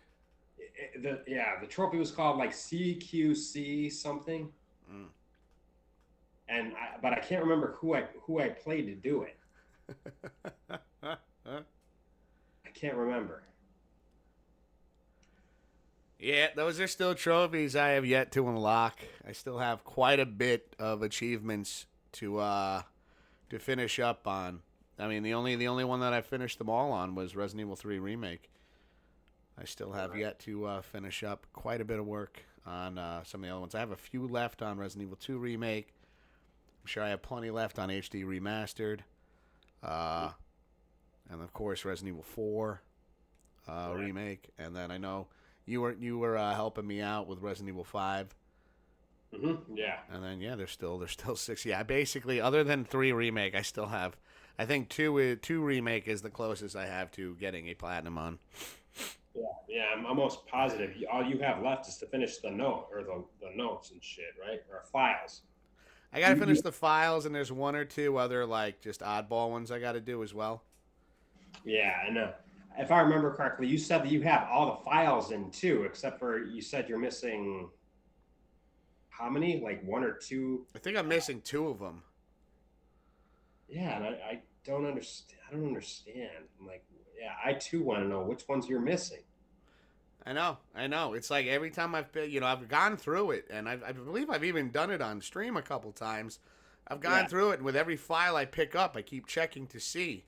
The trophy was called like CQC something. And but I can't remember who I played to do it. I can't remember. Yeah, those are still trophies I have yet to unlock. I still have quite a bit of achievements to finish up on. I mean, the only one that I finished them all on was Resident Evil 3 Remake. I still have yet to finish up quite a bit of work on some of the other ones. I have a few left on Resident Evil 2 Remake. I'm sure I have plenty left on HD Remastered. And of course Resident Evil 4 Remake. And then I know you were helping me out with Resident Evil 5 Yeah. And then there's still 6. Yeah, basically, other than 3 remake, I still have. I think 2 remake is the closest I have to getting a platinum on. Yeah, I'm almost positive all you have left is to finish the note or the notes and shit, right? Or files. I gotta finish the files, and there's 1 or 2 other like just oddball ones I gotta do as well. Yeah, and if I remember correctly, you said that you have all the files in too, except for you said you're missing how many? Like 1 or 2? I think I'm missing 2 of them. Yeah, and I don't understand. I don't understand. I'm like, yeah, I too want to know which ones you're missing. I know. It's like every time I've been, I've gone through it, and I believe I've even done it on stream a couple times. I've gone through it, and with every file I pick up, I keep checking to see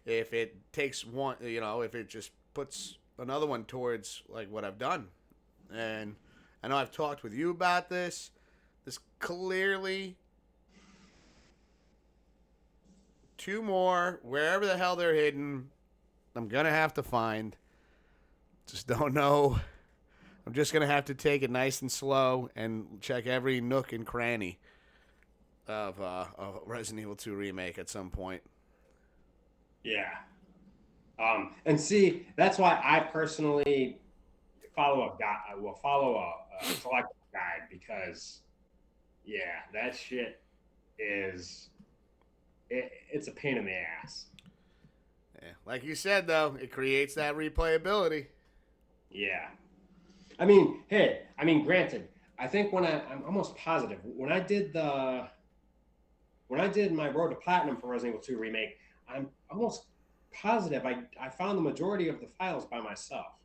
if it takes one, if it just puts another one towards like what I've done. And I know I've talked with you about this. There's clearly 2 more, wherever the hell they're hidden, I'm going to have to find. Just don't know. I'm just going to have to take it nice and slow and check every nook and cranny of Resident Evil 2 Remake at some point. Yeah. And see, that's why I personally follow a selective guide because, that shit it's a pain in the ass. Yeah. Like you said, though, it creates that replayability. Yeah. Granted, I think I'm almost positive when I did my Road to Platinum for Resident Evil 2 Remake, I'm almost positive I found the majority of the files by myself,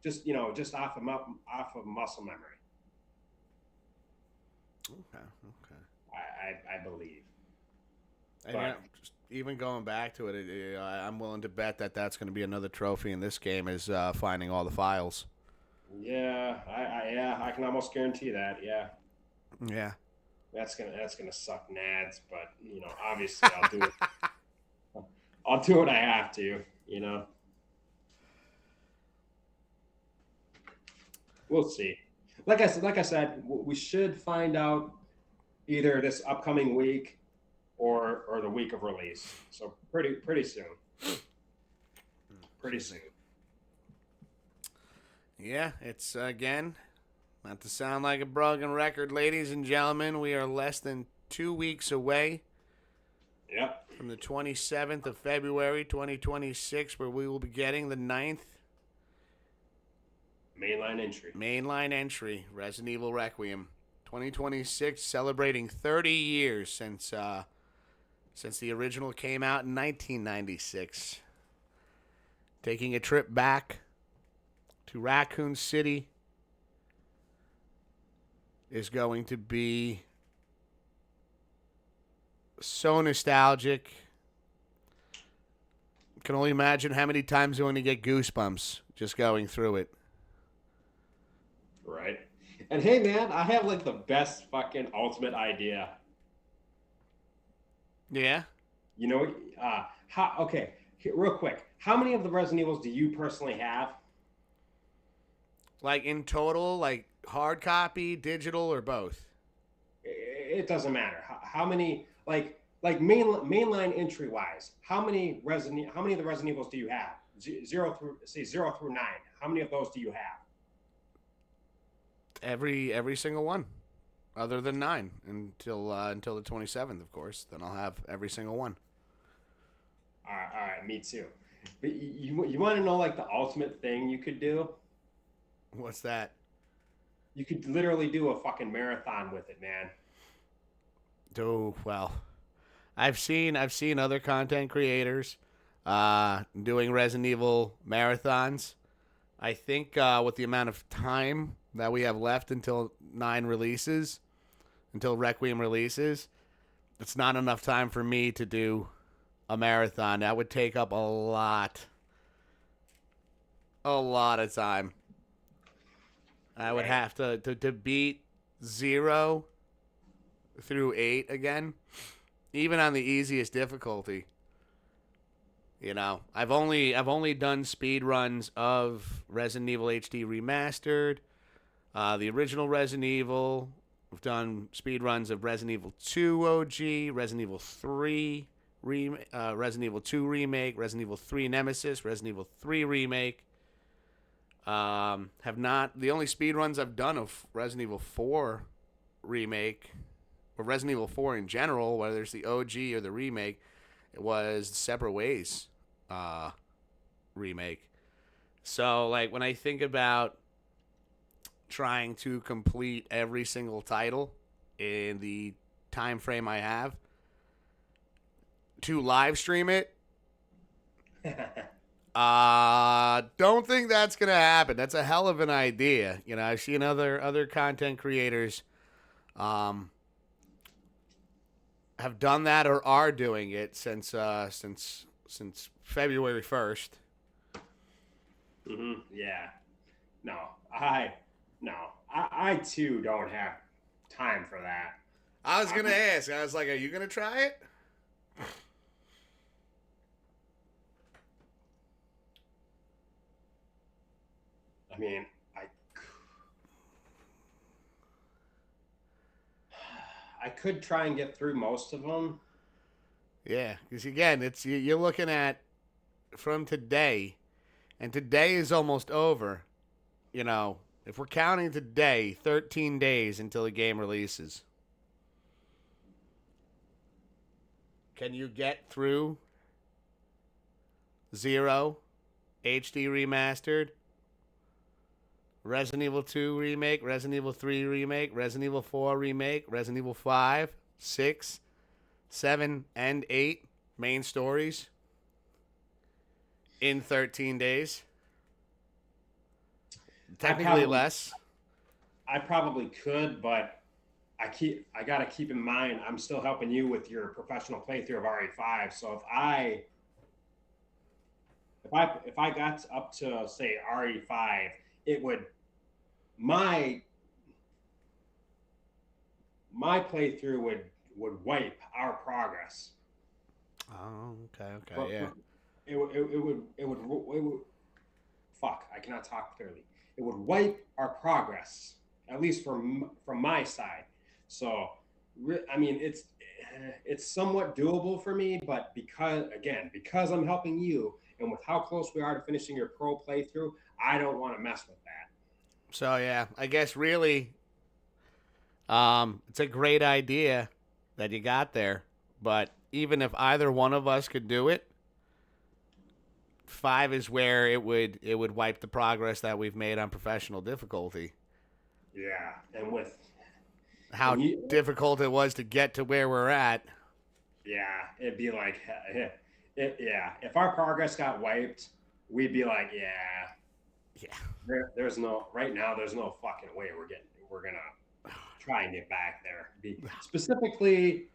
just off of muscle memory. Okay. I believe. And just even going back to it, I'm willing to bet that that's going to be another trophy in this game is finding all the files. Yeah, I can almost guarantee that. Yeah. Yeah. That's gonna suck nads, but obviously I'll do it. I'll do what I have to. We'll see. Like I said, we should find out either this upcoming week or the week of release. So pretty soon. Pretty soon. Yeah, it's again, not to sound like a broken record, ladies and gentlemen, we are less than 2 weeks away. Yep. From the 27th of February, 2026, where we will be getting the 9th mainline entry, Resident Evil Requiem. 2026, celebrating 30 years since the original came out in 1996. Taking a trip back to Raccoon City is going to be so nostalgic. Can only imagine how many times you're going to get goosebumps just going through it. Right. And hey, man, I have like the best fucking ultimate idea. Yeah. Okay, real quick. How many of the Resident Evils do you personally have? Like in total, like hard copy, digital, or both? It doesn't matter. How many, like mainline entry wise? How many of the Resident Evils do you have? 0 through 9. How many of those do you have? Every single one, other than 9 until the 27th, of course. Then I'll have every single one. All right, me too. But you want to know like the ultimate thing you could do? What's that? You could literally do a fucking marathon with it, man. Oh, well, I've seen other content creators doing Resident Evil marathons. I think with the amount of time that we have left until Requiem releases, it's not enough time for me to do a marathon. That would take up a lot of time. I would have to beat 0 through 8 again, even on the easiest difficulty. I've only done speed runs of Resident Evil HD Remastered, the original Resident Evil, We've done speed runs of Resident Evil 2 OG, Resident Evil 3, Resident Evil 2 Remake, Resident Evil 3 Nemesis, Resident Evil 3 Remake. Have not, the only speed runs I've done of Resident Evil 4 Remake, or Resident Evil 4 in general, whether it's the OG or the remake, it was Separate Ways remake. So, like, when I think about trying to complete every single title in the time frame I have to live stream it, don't think that's gonna happen. That's a hell of an idea. You know, I've seen other content creators have done that or are doing it since February 1st. Yeah. I too don't have time for that. I was gonna ask. I was like, "Are you gonna try it?" I mean, I could try and get through most of them. Yeah, because again, it's you're looking at from today, and today is almost over. You know, if we're counting today, 13 days until the game releases. Can you get through 0, HD remastered, Resident Evil 2 remake, Resident Evil 3 remake, Resident Evil 4 remake, Resident Evil 5, 6, 7, and 8 main stories in 13 days? Technically less. I probably could, but I gotta keep in mind I'm still helping you with your professional playthrough of RE5. So if I got up to say RE5, it would my playthrough would wipe our progress. Oh, okay, But yeah. It would fuck, I cannot talk clearly. It would wipe our progress, at least from my side. So, I mean, it's somewhat doable for me, but because I'm helping you, and with how close we are to finishing your pro playthrough, I don't want to mess with that. So yeah, I guess really, it's a great idea that you got there, but even if either one of us could do it, 5 is where it would wipe the progress that we've made on professional difficulty. Yeah, and with how difficult it was to get to where we're at. Yeah, it'd be like, if our progress got wiped, we'd be like, yeah. There's no fucking way we're gonna try and get back there. Specifically,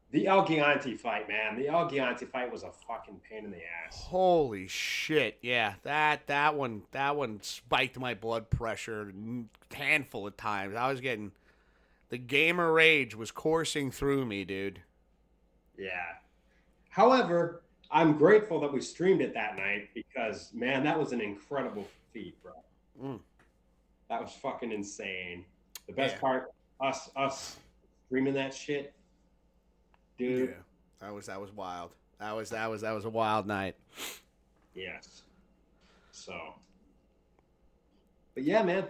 the El Gianti fight, man. The El Gianti fight was a fucking pain in the ass. Holy shit! Yeah, that one spiked my blood pressure a handful of times. I was getting the gamer rage was coursing through me, dude. Yeah. However, I'm grateful that we streamed it that night because, man, that was an incredible feat, bro. That was fucking insane. The best part, us streaming that shit, dude. Yeah, that was wild. That was a wild night. Yes. So, but yeah, man.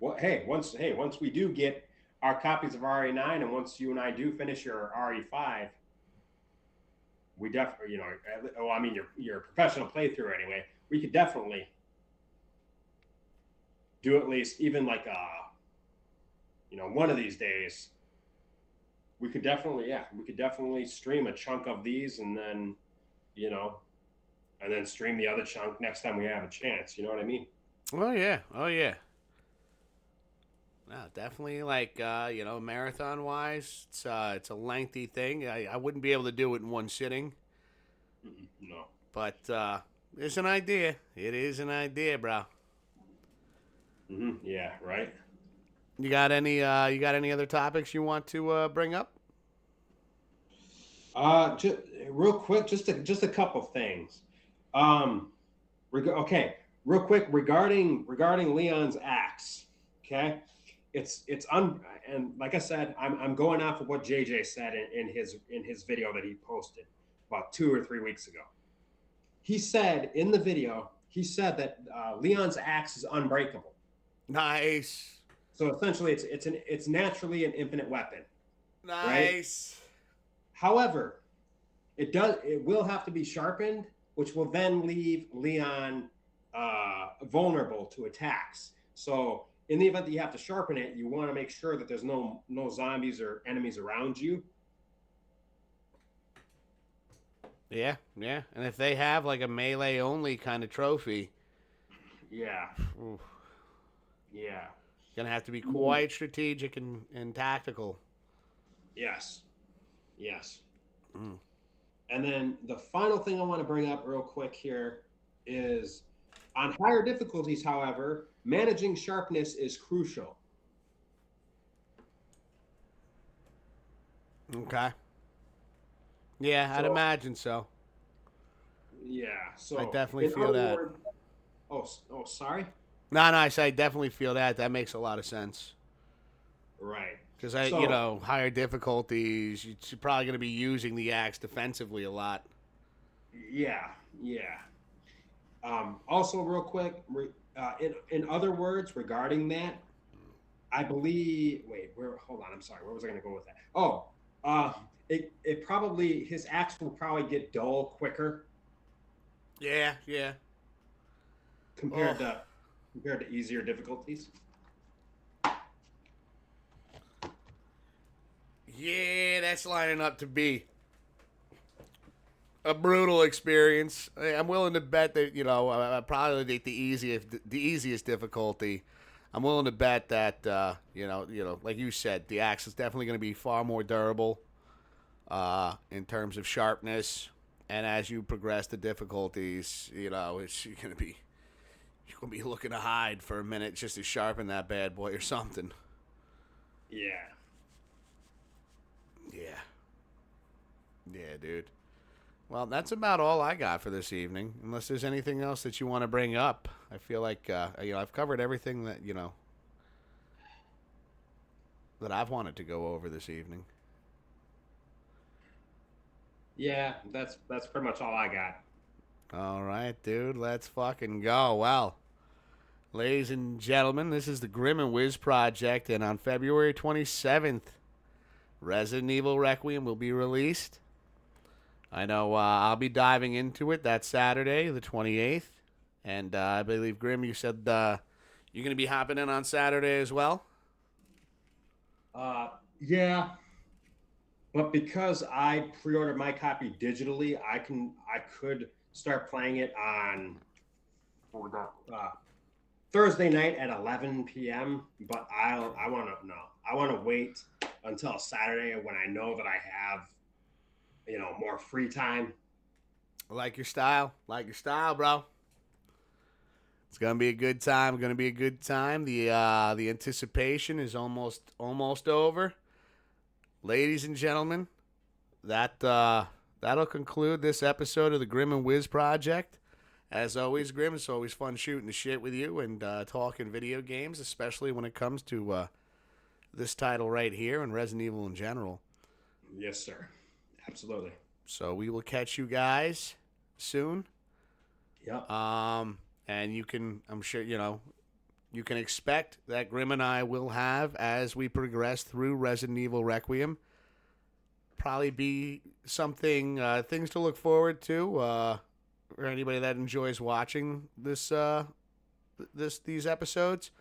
Well, once we do get our copies of RE9, and once you and I do finish your RE5, we definitely, your professional playthrough anyway, we could definitely do at least even like one of these days. We could definitely stream a chunk of these, and then, and then stream the other chunk next time we have a chance. You know what I mean? Oh yeah. No, definitely, like, marathon wise, it's a lengthy thing. I wouldn't be able to do it in one sitting. No. But it's an idea. It is an idea, bro. Yeah, right. You got any other topics you want to bring up? Just real quick, just a couple things. Real quick regarding Leon's axe. Okay, and like I said, I'm going off of what JJ said in his video that he posted about 2 or 3 weeks ago. He said in the video, he said that Leon's axe is unbreakable. Nice. So essentially, it's naturally an infinite weapon. Nice. Right? However, it will have to be sharpened, which will then leave Leon vulnerable to attacks. So in the event that you have to sharpen it, you want to make sure that there's no zombies or enemies around you. Yeah, yeah. And if they have like a melee only kind of trophy, yeah, oof, yeah, gonna have to be quite strategic and tactical. Yes. And then the final thing I want to bring up real quick here is on higher difficulties, however, managing sharpness is crucial. Okay. Yeah, I'd imagine so. Yeah, so I definitely feel that. Sorry? No, I say I definitely feel that. That makes a lot of sense. Right. Because higher difficulties, you're probably going to be using the axe defensively a lot. Yeah. Also, real quick, in other words, regarding that, I believe. Hold on. I'm sorry. Where was I going to go with that? Oh, it probably his axe will probably get dull quicker. Yeah. Compared to easier difficulties. Yeah, that's lining up to be a brutal experience. I'm willing to bet that probably the easiest difficulty. I'm willing to bet that like you said, the axe is definitely going to be far more durable in terms of sharpness. And as you progress the difficulties, you're going to be looking to hide for a minute just to sharpen that bad boy or something. Yeah, dude. Well, that's about all I got for this evening. Unless there's anything else that you want to bring up, I feel like I've covered everything that that I've wanted to go over this evening. Yeah, that's pretty much all I got. All right, dude. Let's fucking go. Well, ladies and gentlemen, this is the Grim and Wiz Project, and on February 27th, Resident Evil Requiem will be released. I know I'll be diving into it that Saturday, the 28th. And I believe, Grim, you said you're going to be hopping in on Saturday as well? Yeah. But because I pre-ordered my copy digitally, I could start playing it on Thursday night at 11 p.m. But I want to wait until Saturday when I know that I have more free time. I like your style, bro. It's gonna be a good time. The anticipation is almost over. Ladies and gentlemen, that'll conclude this episode of the Grim and Wiz Project. As always, Grim, it's always fun shooting the shit with you and talking video games, especially when it comes to this title right here and Resident Evil in general. Yes, sir. Absolutely. So we will catch you guys soon. Yep. And you can, I'm sure, you can expect that Grim and I will have, as we progress through Resident Evil Requiem, probably be something, things to look forward to, for anybody that enjoys watching these episodes.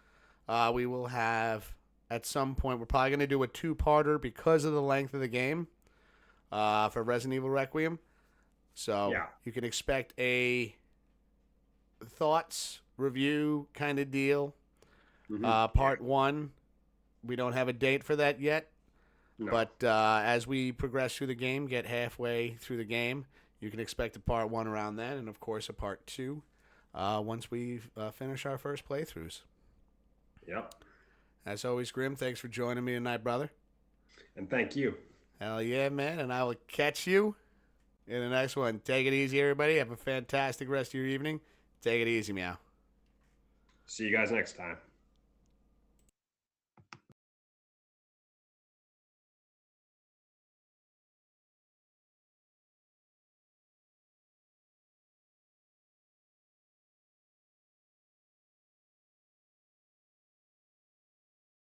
We will have, at some point, we're probably going to do a 2-parter because of the length of the game. For Resident Evil Requiem. So You can expect a thoughts review kind of deal. Mm-hmm. Part 1, we don't have a date for that yet. No. But as we progress through the game, get halfway through the game, you can expect a part 1 around then, and of course a part 2 once we finish our first playthroughs. Yep. As always, Grim, thanks for joining me tonight, brother. And thank you. Hell yeah, man. And I will catch you in the next one. Take it easy, everybody. Have a fantastic rest of your evening. Take it easy, meow. See you guys next time.